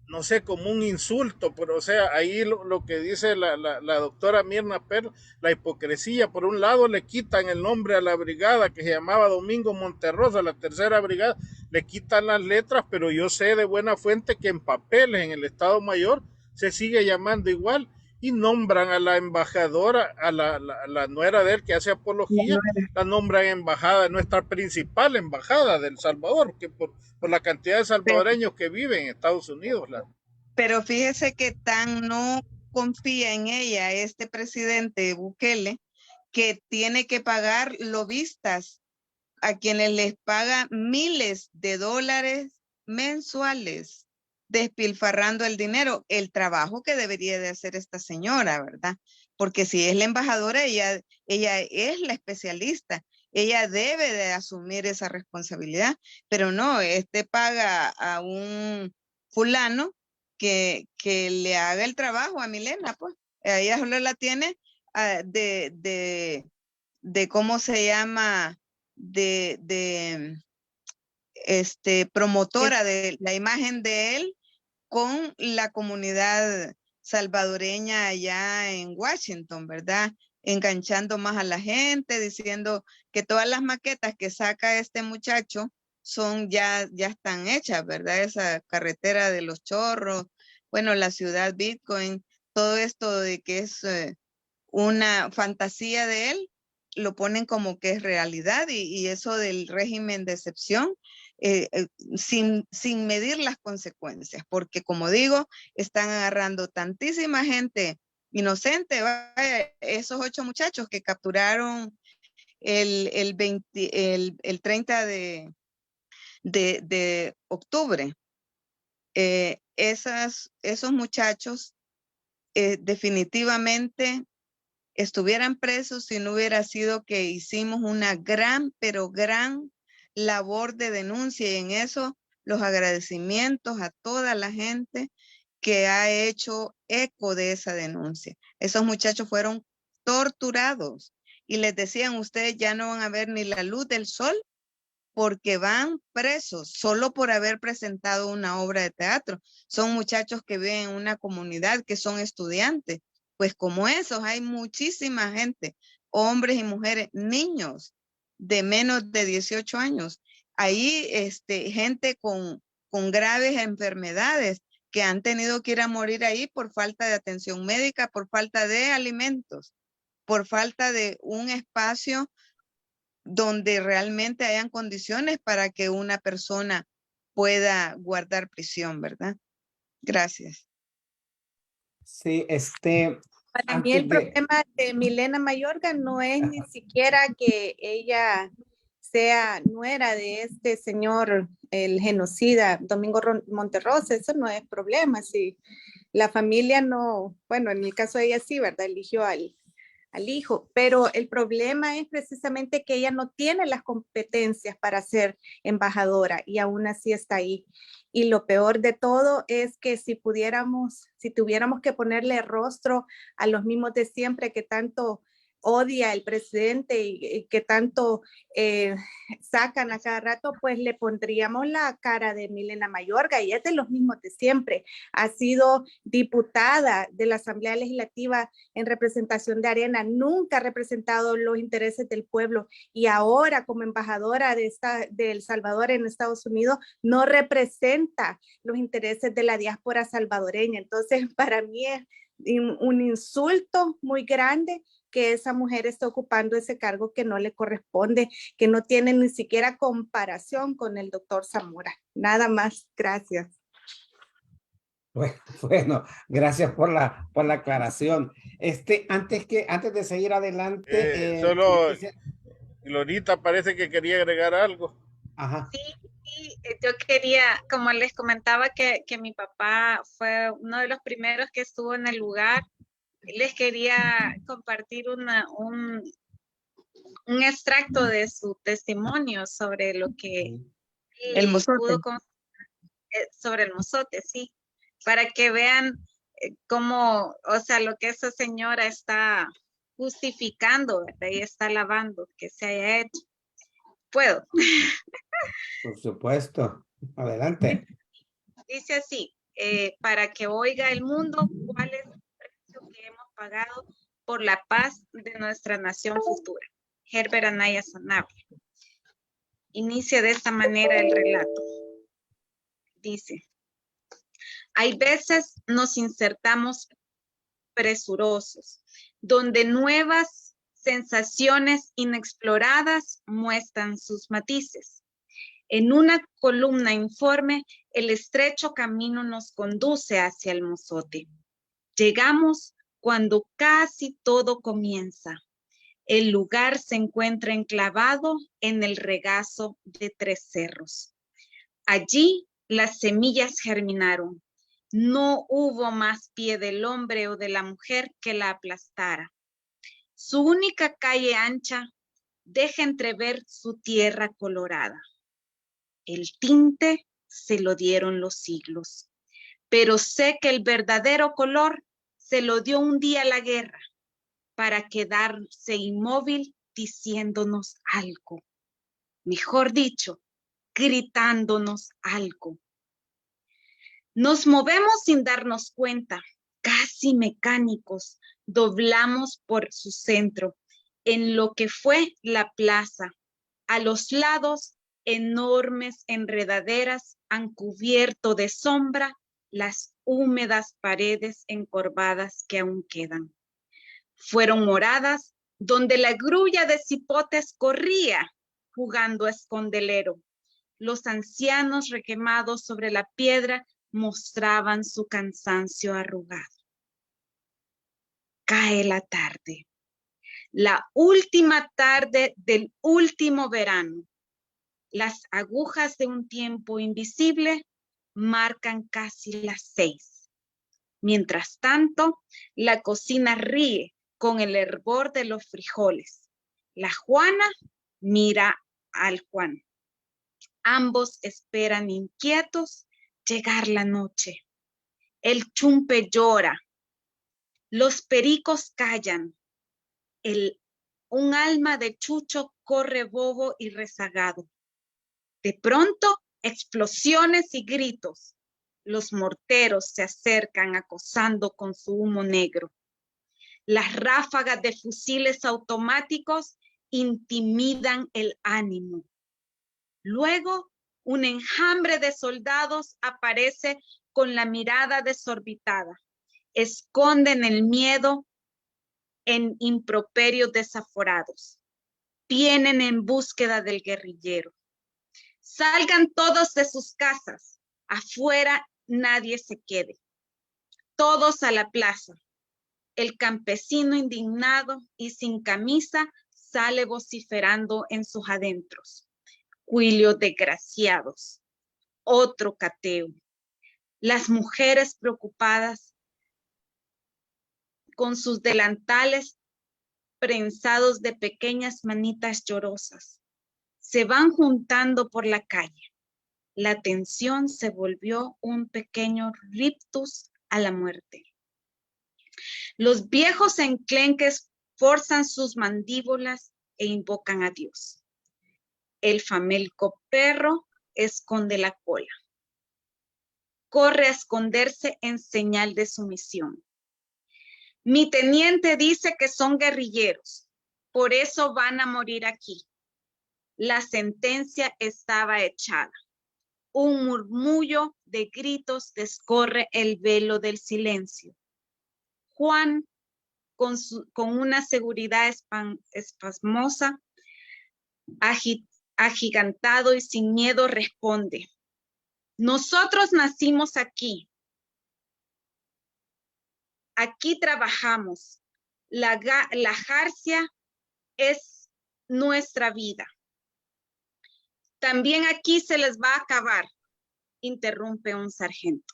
no sé, como un insulto, pero o sea, ahí lo que dice la doctora Mirna Perl, la hipocresía, por un lado le quitan el nombre a la brigada que se llamaba Domingo Monterrosa, la tercera brigada, le quitan las letras, pero yo sé de buena fuente que en papeles en el Estado Mayor se sigue llamando igual, y nombran a la embajadora, a la nuera de él que hace apología, la nombran embajada, nuestra principal embajada del Salvador, que por la cantidad de salvadoreños que viven en Estados Unidos. Pero fíjese que tan no confía en ella este presidente Bukele, que tiene que pagar lobistas a quienes les paga miles de dólares mensuales, despilfarrando el dinero, el trabajo que debería de hacer esta señora, ¿verdad? Porque si es la embajadora, ella es la especialista, ella debe de asumir esa responsabilidad, pero no, paga a un fulano que le haga el trabajo a Milena, pues. Ella solo la tiene de cómo se llama, promotora de la imagen de él con la comunidad salvadoreña allá en Washington, ¿verdad? Enganchando más a la gente, diciendo que todas las maquetas que saca este muchacho ya están hechas, ¿verdad? Esa carretera de los chorros, bueno, la ciudad Bitcoin, todo esto de que es una fantasía de él, lo ponen como que es realidad y eso del régimen de excepción, sin medir las consecuencias, porque como digo, están agarrando tantísima gente inocente. Vaya, esos 8 muchachos que capturaron el 30 de octubre, esos muchachos definitivamente estuvieran presos si no hubiera sido que hicimos una gran, pero gran labor de denuncia, y en eso los agradecimientos a toda la gente que ha hecho eco de esa denuncia. Esos muchachos fueron torturados y les decían, ustedes ya no van a ver ni la luz del sol porque van presos solo por haber presentado una obra de teatro. Son muchachos que viven en una comunidad, que son estudiantes. Pues como esos hay muchísima gente, hombres y mujeres, niños de menos de 18 años. Ahí gente con graves enfermedades que han tenido que ir a morir ahí por falta de atención médica, por falta de alimentos, por falta de un espacio donde realmente hayan condiciones para que una persona pueda guardar prisión, ¿verdad? Gracias. Sí, Para mí el problema de Milena Mayorga no es ni siquiera que ella sea nuera de este señor, el genocida Domingo Monterrosa, eso no es problema. Si la familia no, bueno, en el caso de ella sí, ¿verdad? Eligió al hijo, pero el problema es precisamente que ella no tiene las competencias para ser embajadora y aún así está ahí. Y lo peor de todo es que si tuviéramos que ponerle rostro a los mismos de siempre que tanto odia el presidente y que tanto sacan a cada rato, pues le pondríamos la cara de Milena Mayorga, y es de los mismos de siempre. Ha sido diputada de la Asamblea Legislativa en representación de Arena, nunca ha representado los intereses del pueblo, y ahora como embajadora de El Salvador en Estados Unidos no representa los intereses de la diáspora salvadoreña. Entonces, para mí es un insulto muy grande que esa mujer está ocupando ese cargo que no le corresponde, que no tiene ni siquiera comparación con el doctor Zamora. Nada más, gracias. Bueno, gracias por la aclaración. Antes de seguir adelante, solo Glorita parece que quería agregar algo. Ajá. Sí, yo quería, como les comentaba, que mi papá fue uno de los primeros que estuvo en el lugar. Les quería compartir un extracto de su testimonio sobre lo que El mozote. pudo sobre el mozote, sí, para que vean cómo, o sea, lo que esa señora está justificando, ¿verdad? Y está alabando que se haya hecho. ¿Puedo? Por supuesto. Adelante. Dice así, para que oiga el mundo cuál es el precio que hemos pagado por la paz de nuestra nación futura. Herbert Anaya Sanabria. Inicia de esta manera el relato. Dice, hay veces nos insertamos presurosos, donde nuevas sensaciones inexploradas muestran sus matices. En una columna informe, el estrecho camino nos conduce hacia el mozote. Llegamos cuando casi todo comienza. El lugar se encuentra enclavado en el regazo de 3 cerros. Allí las semillas germinaron. No hubo más pie del hombre o de la mujer que la aplastara. Su única calle ancha deja entrever su tierra colorada. El tinte se lo dieron los siglos, pero sé que el verdadero color se lo dio un día la guerra. para quedarse inmóvil diciéndonos algo. Mejor dicho, gritándonos algo. Nos movemos sin darnos cuenta, casi mecánicos, doblamos por su centro, en lo que fue la plaza. A los lados, enormes enredaderas han cubierto de sombra las húmedas paredes encorvadas que aún quedan. Fueron moradas donde la grulla de cipotes corría jugando a escondelero. Los ancianos requemados sobre la piedra mostraban su cansancio arrugado. Cae la tarde. La última tarde del último verano. Las agujas de un tiempo invisible marcan casi las 6. Mientras tanto, la cocina ríe con el hervor de los frijoles. La Juana mira al Juan. Ambos esperan inquietos llegar la noche. El chumpe llora. Los pericos callan. Un alma de Chucho corre bobo y rezagado. De pronto, explosiones y gritos. Los morteros se acercan acosando con su humo negro. Las ráfagas de fusiles automáticos intimidan el ánimo. Luego, un enjambre de soldados aparece con la mirada desorbitada. Esconden el miedo en improperios desaforados. Vienen en búsqueda del guerrillero. Salgan todos de sus casas. Afuera nadie se quede. Todos a la plaza. El campesino indignado y sin camisa sale vociferando en sus adentros. Cuilios desgraciados. Otro cateo. Las mujeres preocupadas con sus delantales prensados de pequeñas manitas llorosas. Se van juntando por la calle. La tensión se volvió un pequeño rictus a la muerte. Los viejos enclenques forzan sus mandíbulas e invocan a Dios. El famélico perro esconde la cola. Corre a esconderse en señal de sumisión. Mi teniente dice que son guerrilleros, por eso van a morir aquí. La sentencia estaba echada. Un murmullo de gritos descorre el velo del silencio. Juan, con una seguridad espasmosa, agigantado y sin miedo, responde: nosotros nacimos aquí. Aquí trabajamos. La jarcia es nuestra vida. También aquí se les va a acabar, interrumpe un sargento.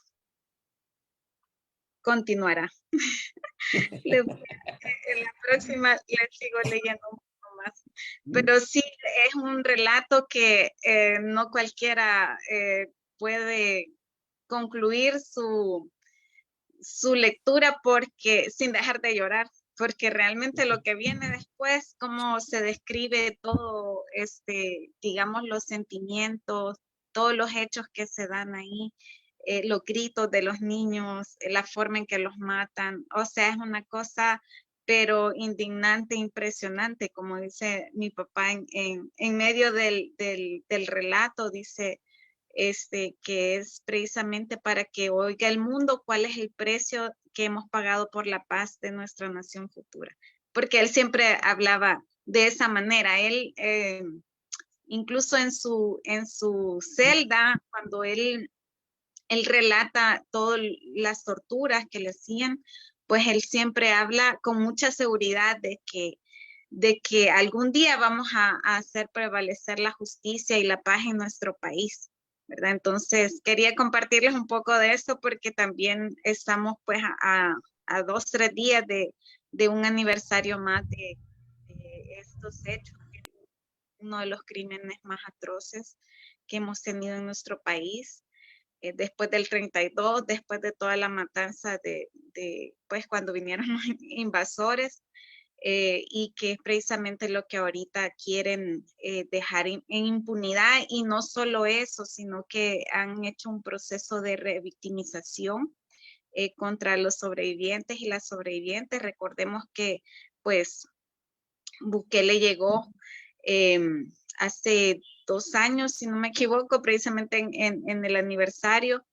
Continuará. En la próxima les sigo leyendo un poco más. Pero sí, es un relato que no cualquiera puede concluir su lectura porque sin dejar de llorar, porque realmente lo que viene después, cómo se describe todo, digamos, los sentimientos, todos los hechos que se dan ahí, los gritos de los niños, la forma en que los matan, o sea, es una cosa, pero indignante, impresionante, como dice mi papá en medio del relato, dice, que es precisamente para que oiga el mundo cuál es el precio que hemos pagado por la paz de nuestra nación futura. Porque él siempre hablaba de esa manera. Él, incluso en su celda, cuando él relata todas las torturas que le hacían, pues él siempre habla con mucha seguridad de que algún día vamos a hacer prevalecer la justicia y la paz en nuestro país, ¿verdad? Entonces, quería compartirles un poco de eso porque también estamos pues a 2-3 días de un aniversario más de estos hechos, uno de los crímenes más atroces que hemos tenido en nuestro país. Después del 32, después de toda la matanza pues cuando vinieron los invasores, y que es precisamente lo que ahorita quieren dejar en impunidad. Y no solo eso, sino que han hecho un proceso de revictimización contra los sobrevivientes y las sobrevivientes. Recordemos que pues Bukele llegó hace 2 años, si no me equivoco, precisamente en el aniversario,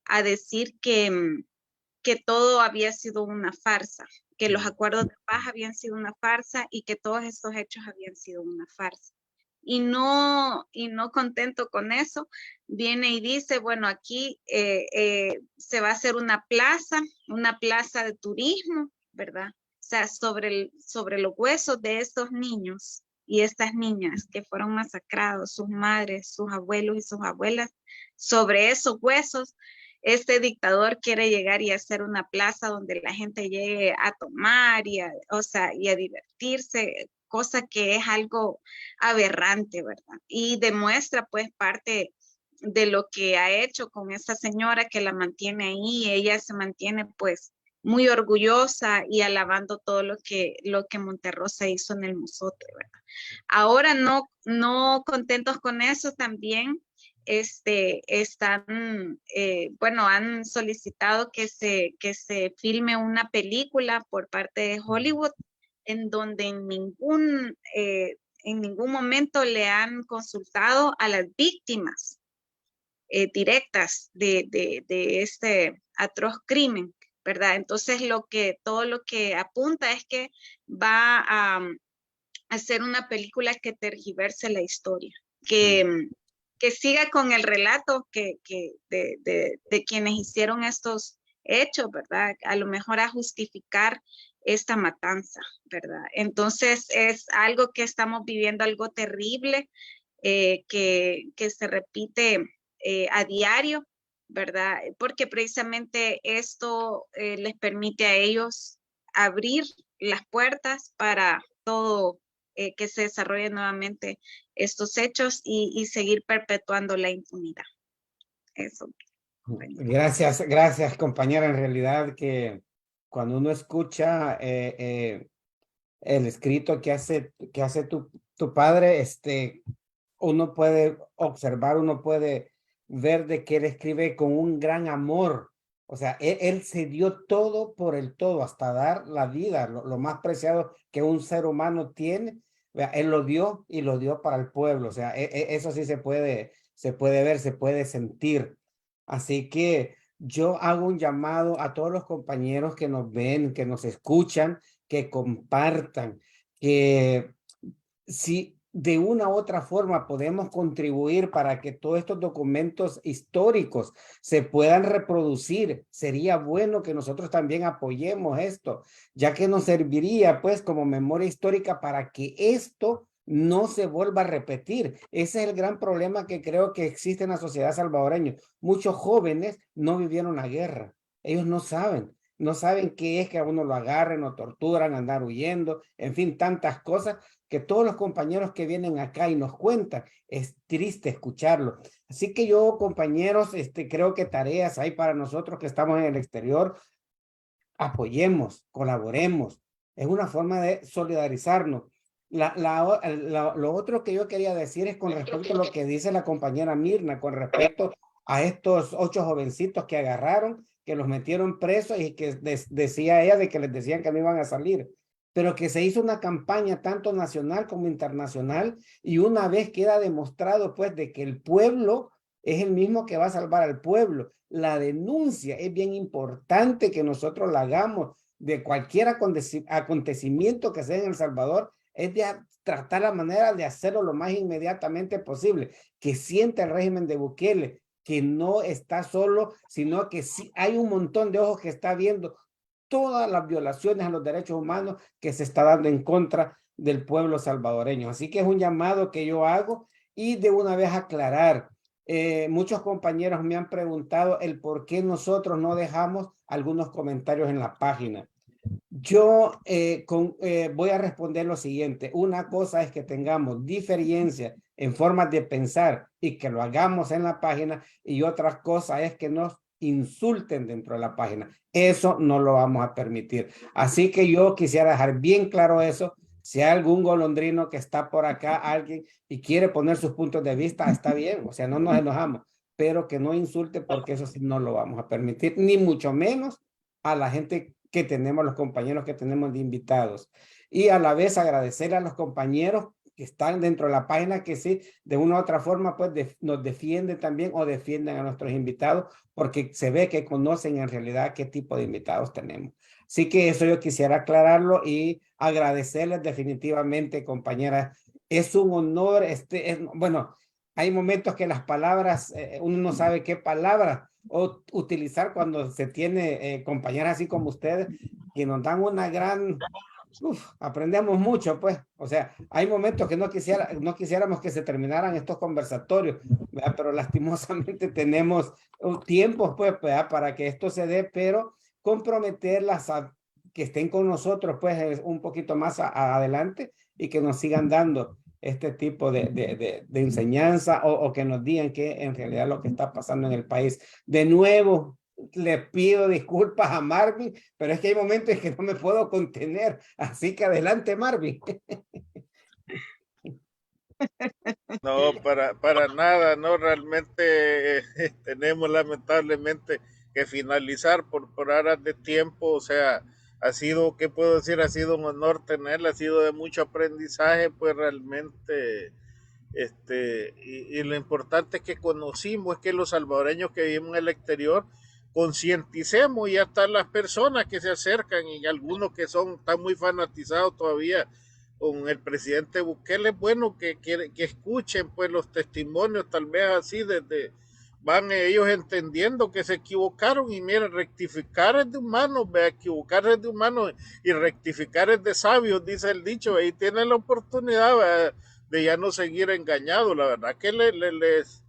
a decir que todo había sido una farsa, que los acuerdos de paz habían sido una farsa y que todos estos hechos habían sido una farsa. Y no contento con eso, viene y dice, bueno, aquí se va a hacer una plaza de turismo, ¿verdad? O sea, sobre los huesos de estos niños y estas niñas que fueron masacrados, sus madres, sus abuelos y sus abuelas, sobre esos huesos, este dictador quiere llegar y hacer una plaza donde la gente llegue a tomar y a divertirse, cosa que es algo aberrante, ¿verdad? Y demuestra pues parte de lo que ha hecho con esa señora que la mantiene ahí. Ella se mantiene pues muy orgullosa y alabando todo lo que Monterrosa hizo en el Mozote, ¿verdad? Ahora no contentos con eso también, han solicitado que se filme una película por parte de Hollywood en donde en ningún momento le han consultado a las víctimas directas de este atroz crimen, ¿verdad? Entonces todo lo que apunta es que va a hacer una película que tergiverse la historia, que siga con el relato de quienes hicieron estos hechos, ¿verdad? A lo mejor a justificar esta matanza, ¿verdad? Entonces es algo que estamos viviendo, algo terrible, que se repite a diario, ¿verdad? Porque precisamente esto les permite a ellos abrir las puertas para todo que se desarrollen nuevamente estos hechos y seguir perpetuando la impunidad. Eso. Gracias, compañera. En realidad que cuando uno escucha el escrito que hace tu padre, uno puede observar, uno puede ver de que él escribe con un gran amor. O sea, él se dio todo por el todo, hasta dar la vida, lo más preciado que un ser humano tiene. Él lo dio y lo dio para el pueblo. O sea, eso sí se puede ver, se puede sentir. Así que yo hago un llamado a todos los compañeros que nos ven, que nos escuchan, que compartan, que si de una u otra forma podemos contribuir para que todos estos documentos históricos se puedan reproducir, sería bueno que nosotros también apoyemos esto, ya que nos serviría pues como memoria histórica para que esto no se vuelva a repetir. Ese es el gran problema que creo que existe en la sociedad salvadoreña. Muchos jóvenes no vivieron la guerra, ellos no saben qué es que a uno lo agarren o torturan, andar huyendo, en fin, tantas cosas que todos los compañeros que vienen acá y nos cuentan, es triste escucharlo. Así que yo, compañeros, creo que tareas hay para nosotros que estamos en el exterior. Apoyemos, colaboremos. Es una forma de solidarizarnos. Lo otro que yo quería decir es con respecto a lo que dice la compañera Mirna, con respecto a estos 8 jovencitos que agarraron, que los metieron presos y que decía ella de que les decían que no iban a salir, pero que se hizo una campaña tanto nacional como internacional, y una vez queda demostrado pues de que el pueblo es el mismo que va a salvar al pueblo. La denuncia es bien importante que nosotros la hagamos de cualquier acontecimiento que sea en El Salvador, es de tratar la manera de hacerlo lo más inmediatamente posible, que sienta el régimen de Bukele que no está solo, sino que sí hay un montón de ojos que está viendo todas las violaciones a los derechos humanos que se está dando en contra del pueblo salvadoreño. Así que es un llamado que yo hago, y de una vez aclarar, muchos compañeros me han preguntado el por qué nosotros no dejamos algunos comentarios en la página. Yo voy a responder lo siguiente. Una cosa es que tengamos diferencia en formas de pensar y que lo hagamos en la página, y otra cosa es que nos insulten dentro de la página. Eso no lo vamos a permitir. Así que yo quisiera dejar bien claro eso. Si hay algún golondrino que está por acá, alguien, y quiere poner sus puntos de vista, está bien. O sea, no nos enojamos, pero que no insulte, porque eso sí no lo vamos a permitir, ni mucho menos a la gente que tenemos, los compañeros que tenemos de invitados. Y a la vez agradecer a los compañeros que están dentro de la página, que sí, de una u otra forma, pues nos defienden también o defienden a nuestros invitados, porque se ve que conocen en realidad qué tipo de invitados tenemos. Así que eso yo quisiera aclararlo y agradecerles definitivamente, compañeras. Es un honor, bueno, hay momentos que las palabras, uno no sabe qué palabras utilizar cuando se tiene compañeras así como ustedes, que nos dan una gran... aprendemos mucho, pues. O sea, hay momentos que no quisiéramos que se terminaran estos conversatorios, ¿verdad? Pero lastimosamente tenemos tiempos, pues, ¿verdad? Para que esto se dé, pero comprometerlas a que estén con nosotros, pues, un poquito más adelante y que nos sigan dando este tipo de enseñanza o que nos digan que en realidad lo que está pasando en el país. De nuevo, le pido disculpas a Marvin, pero es que hay momentos en que no me puedo contener. Así que adelante, Marvin. No, para nada, no, realmente tenemos lamentablemente que finalizar por horas de tiempo, o sea, ha sido, ¿qué puedo decir? Ha sido un honor tenerla, ha sido de mucho aprendizaje, pues realmente, y lo importante es que conocimos, es que los salvadoreños que vivimos en el exterior, concienticemos y hasta las personas que se acercan y algunos que están muy fanatizados todavía con el presidente Bukele, es bueno que escuchen pues los testimonios, tal vez así desde van ellos entendiendo que se equivocaron y miren, rectificar es de humanos, equivocar es de humanos y rectificar es de sabios, dice el dicho, ahí tienen la oportunidad, ¿verdad? De ya no seguir engañados, la verdad que les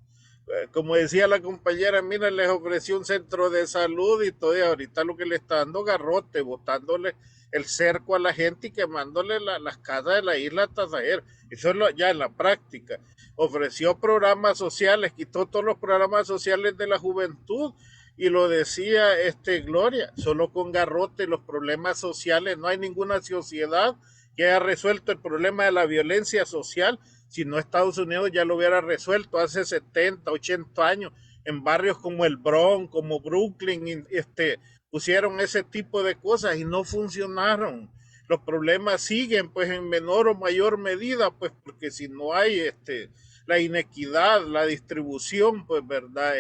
como decía la compañera, mira, les ofreció un centro de salud y todo, y ahorita lo que le está dando garrote, botándole el cerco a la gente y quemándole las casas de la isla Tasajer. Eso es ya en la práctica. Ofreció programas sociales, quitó todos los programas sociales de la juventud y lo decía Gloria, solo con garrote los problemas sociales, no hay ninguna sociedad que haya resuelto el problema de la violencia social. Si no, Estados Unidos ya lo hubiera resuelto hace 70, 80 años en barrios como el Bronx, como Brooklyn, pusieron ese tipo de cosas y no funcionaron. Los problemas siguen pues en menor o mayor medida, pues porque si no hay la inequidad, la distribución, pues verdad,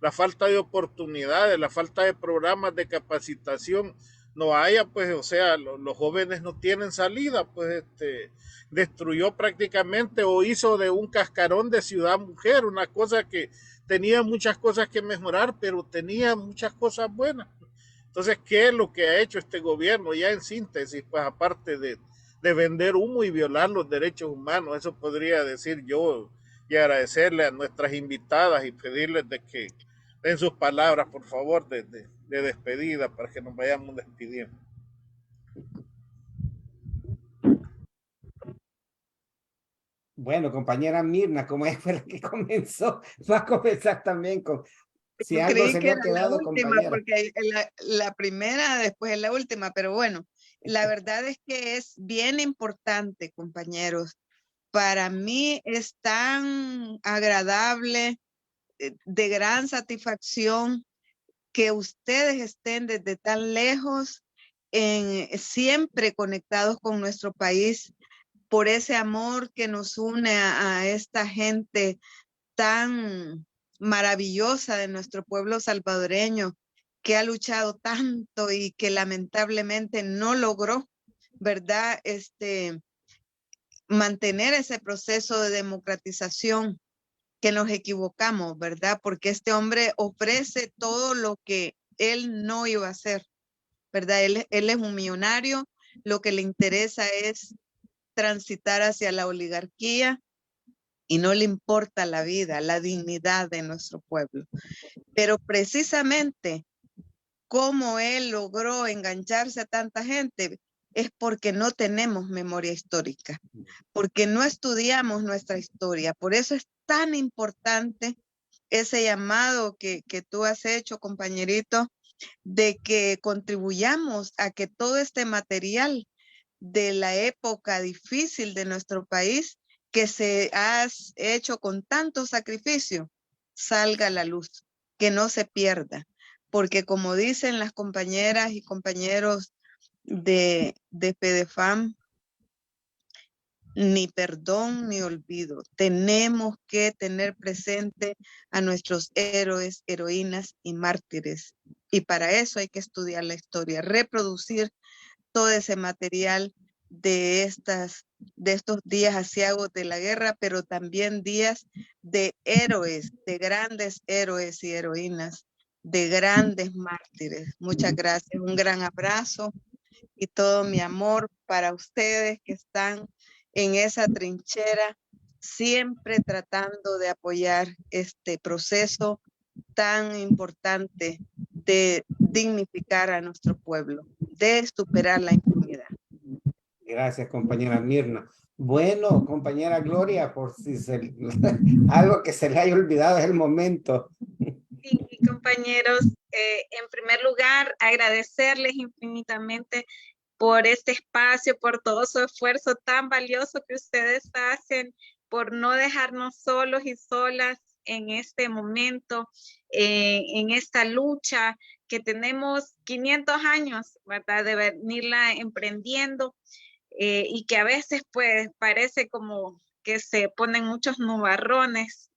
la falta de oportunidades, la falta de programas de capacitación, no haya, pues, o sea, los jóvenes no tienen salida, pues, destruyó prácticamente o hizo de un cascarón de ciudad mujer, una cosa que tenía muchas cosas que mejorar, pero tenía muchas cosas buenas. Entonces, ¿qué es lo que ha hecho este gobierno? Ya en síntesis, pues, aparte de vender humo y violar los derechos humanos, eso podría decir yo, y agradecerle a nuestras invitadas y pedirles de que den sus palabras, por favor, de despedida para que nos vayamos despidiendo. Bueno, compañera Mirna, como ella fue la que comenzó, va a comenzar también con... Si Yo algo creí se que le ha era la quedado, última, compañera. porque la primera, después es la última, pero bueno, la verdad es que es bien importante, compañeros. Para mí es tan agradable, de gran satisfacción que ustedes estén desde tan lejos, siempre conectados con nuestro país, por ese amor que nos une a esta gente tan maravillosa de nuestro pueblo salvadoreño, que ha luchado tanto y que lamentablemente no logró, ¿verdad? Mantener ese proceso de democratización, que nos equivocamos, ¿verdad? Porque este hombre ofrece todo lo que él no iba a hacer, ¿verdad? Él es un millonario, lo que le interesa es transitar hacia la oligarquía y no le importa la vida, la dignidad de nuestro pueblo. Pero precisamente cómo él logró engancharse a tanta gente es porque no tenemos memoria histórica, porque no estudiamos nuestra historia. Por eso es tan importante ese llamado que tú has hecho, compañerito, de que contribuyamos a que todo este material de la época difícil de nuestro país, que se ha hecho con tanto sacrificio, salga a la luz, que no se pierda. Porque como dicen las compañeras y compañeros de FEDEFAM, ni perdón ni olvido. Tenemos que tener presente a nuestros héroes, heroínas y mártires. Y para eso hay que estudiar la historia, reproducir todo ese material de estos días aciagos de la guerra, pero también días de héroes, de grandes héroes y heroínas, de grandes mártires. Muchas gracias. Un gran abrazo y todo mi amor para ustedes que están en esa trinchera, siempre tratando de apoyar este proceso tan importante de dignificar a nuestro pueblo, de superar la impunidad. Gracias, compañera Mirna. Bueno, compañera Gloria, por si algo que se le haya olvidado es el momento. Sí, compañeros, en primer lugar, agradecerles infinitamente por este espacio, por todo su esfuerzo tan valioso que ustedes hacen, por no dejarnos solos y solas en este momento, en esta lucha que tenemos 500 años, ¿verdad?, de venirla emprendiendo y que a veces pues parece como que se ponen muchos nubarrones,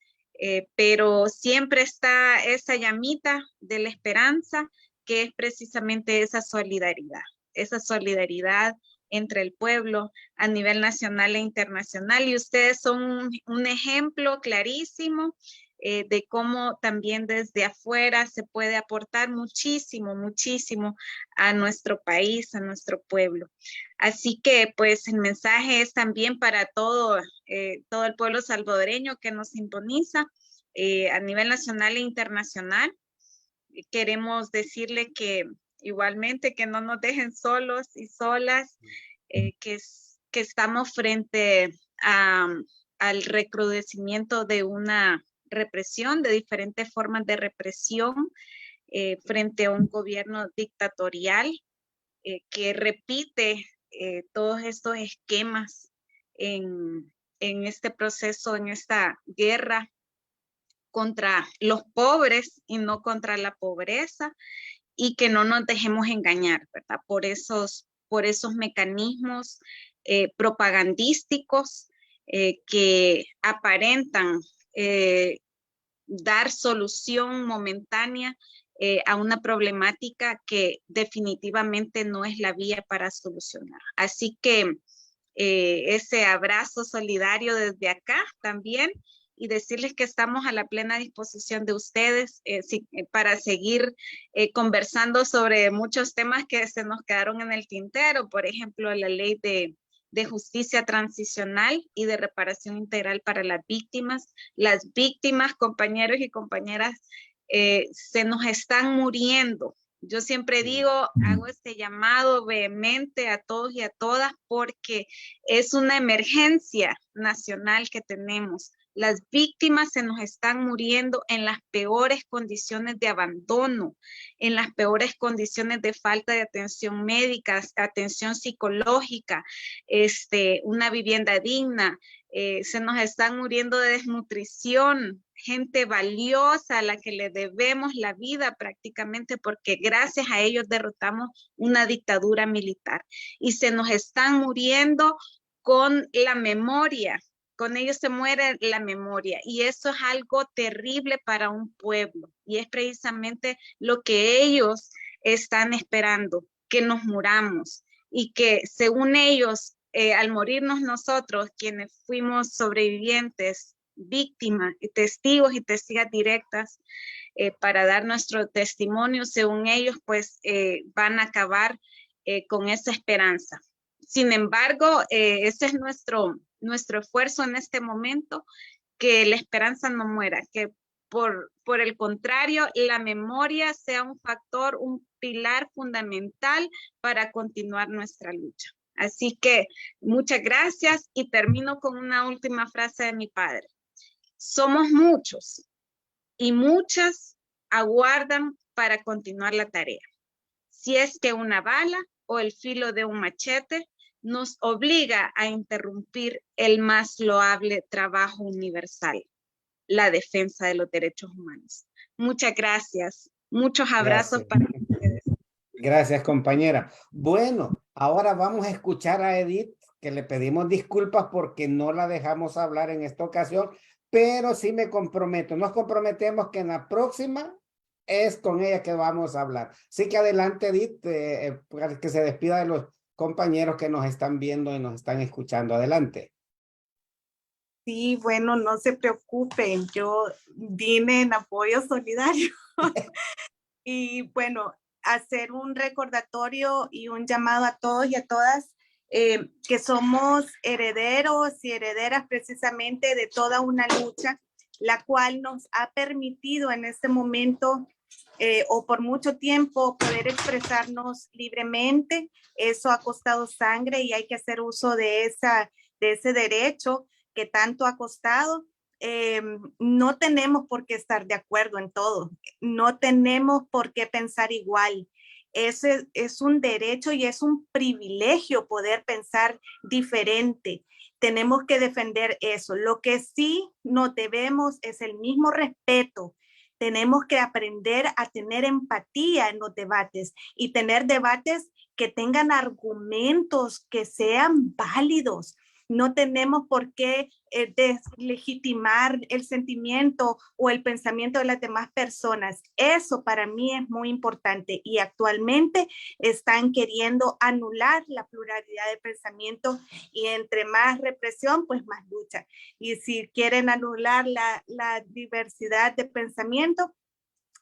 pero siempre está esa llamita de la esperanza, que es precisamente esa solidaridad entre el pueblo a nivel nacional e internacional. Y ustedes son un ejemplo clarísimo de cómo también desde afuera se puede aportar muchísimo, muchísimo a nuestro país, a nuestro pueblo. Así que pues el mensaje es también para todo el pueblo salvadoreño que nos sintoniza a nivel nacional e internacional. Queremos decirle que igualmente que no nos dejen solos y solas, que estamos frente al recrudecimiento de una represión, de diferentes formas de represión, frente a un gobierno dictatorial que repite todos estos esquemas en este proceso, en esta guerra contra los pobres y no contra la pobreza, y que no nos dejemos engañar, ¿verdad? Por esos mecanismos propagandísticos que aparentan dar solución momentánea a una problemática que definitivamente no es la vía para solucionar. Así que ese abrazo solidario desde acá también, y decirles que estamos a la plena disposición de ustedes para seguir conversando sobre muchos temas que se nos quedaron en el tintero, por ejemplo, la ley de justicia transicional y de reparación integral para las víctimas. Las víctimas, compañeros y compañeras, se nos están muriendo. Yo siempre digo, hago este llamado vehemente a todos y a todas porque es una emergencia nacional que tenemos. Las víctimas se nos están muriendo en las peores condiciones de abandono, en las peores condiciones de falta de atención médica, atención psicológica, una vivienda digna. Se nos están muriendo de desnutrición, gente valiosa a la que le debemos la vida prácticamente, porque gracias a ellos derrotamos una dictadura militar. Y se nos están muriendo con la memoria. Con ellos se muere la memoria, y eso es algo terrible para un pueblo, y es precisamente lo que ellos están esperando, que nos muramos, y que según ellos, al morirnos nosotros, quienes fuimos sobrevivientes, víctimas, testigos y testigas directas, para dar nuestro testimonio, según ellos, pues van a acabar con esa esperanza. Sin embargo, ese es nuestro esfuerzo en este momento, que la esperanza no muera, que por el contrario, la memoria sea un factor, un pilar fundamental para continuar nuestra lucha. Así que muchas gracias, y termino con una última frase de mi padre. Somos muchos, y muchas aguardan para continuar la tarea. Si es que una bala o el filo de un machete nos obliga a interrumpir el más loable trabajo universal, la defensa de los derechos humanos. Muchas gracias. Muchos abrazos para ustedes. Gracias, compañera. Bueno, ahora vamos a escuchar a Edith, que le pedimos disculpas porque no la dejamos hablar en esta ocasión, pero sí me comprometo, nos comprometemos que en la próxima es con ella que vamos a hablar. Así que adelante, Edith, para que se despida de los compañeros que nos están viendo y nos están escuchando. Adelante. Sí, bueno, no se preocupen, yo vine en apoyo solidario. Y bueno, hacer un recordatorio y un llamado a todos y a todas que somos herederos y herederas precisamente de toda una lucha, la cual nos ha permitido en este momento o por mucho tiempo poder expresarnos libremente. Eso ha costado sangre y hay que hacer uso de ese derecho que tanto ha costado. No tenemos por qué estar de acuerdo en todo, no tenemos por qué pensar igual. Ese es un derecho y es un privilegio poder pensar diferente. Tenemos que defender eso. Lo que sí nos debemos es el mismo respeto. Tenemos que aprender a tener empatía en los debates y tener debates que tengan argumentos, que sean válidos. No tenemos por qué deslegitimar el sentimiento o el pensamiento de las demás personas. Eso para mí es muy importante y actualmente están queriendo anular la pluralidad de pensamiento y entre más represión, pues más lucha. Y si quieren anular la diversidad de pensamiento,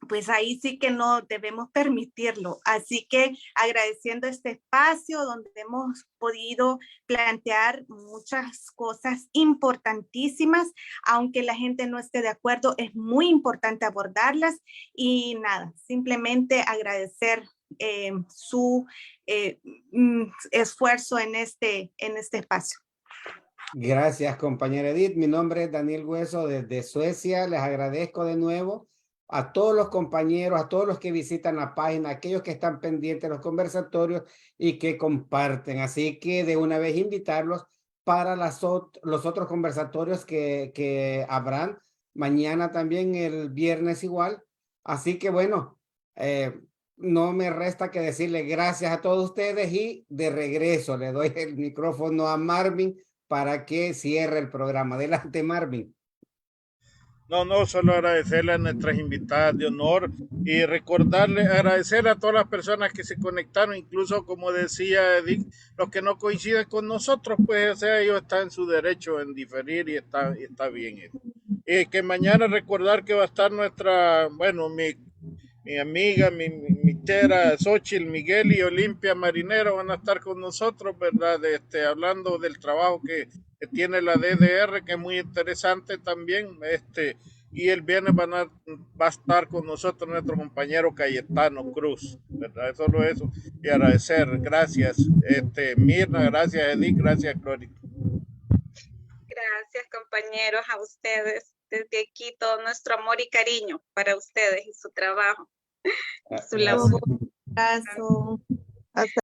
pues ahí sí que no debemos permitirlo. Así que agradeciendo este espacio donde hemos podido plantear muchas cosas importantísimas, aunque la gente no esté de acuerdo, es muy importante abordarlas y nada, simplemente agradecer su esfuerzo en este espacio. Gracias, compañera Edith. Mi nombre es Daniel Hueso desde Suecia. Les agradezco de nuevo a todos los compañeros, a todos los que visitan la página, a aquellos que están pendientes de los conversatorios y que comparten. Así que de una vez invitarlos para los otros conversatorios que habrán mañana también, el viernes igual. Así que bueno, no me resta que decirle gracias a todos ustedes y de regreso le doy el micrófono a Marvin para que cierre el programa. Adelante, Marvin. No, solo agradecerle a nuestras invitadas de honor y agradecer a todas las personas que se conectaron, incluso como decía Edith, los que no coinciden con nosotros, pues o sea, ellos están en su derecho en diferir y está bien eso. Que mañana recordar que va a estar mi amiga, mi chera, Xochitl, Miguel y Olimpia Marinero van a estar con nosotros, ¿verdad? Hablando del trabajo que tiene la DDR, que es muy interesante también, y el viernes va a estar con nosotros nuestro compañero Cayetano Cruz, ¿verdad? Solo eso, y agradecer, gracias, Mirna, gracias Edith, gracias Gloria. Gracias, compañeros, a ustedes. Desde aquí todo nuestro amor y cariño para ustedes y su trabajo, su labor. Un abrazo. Hasta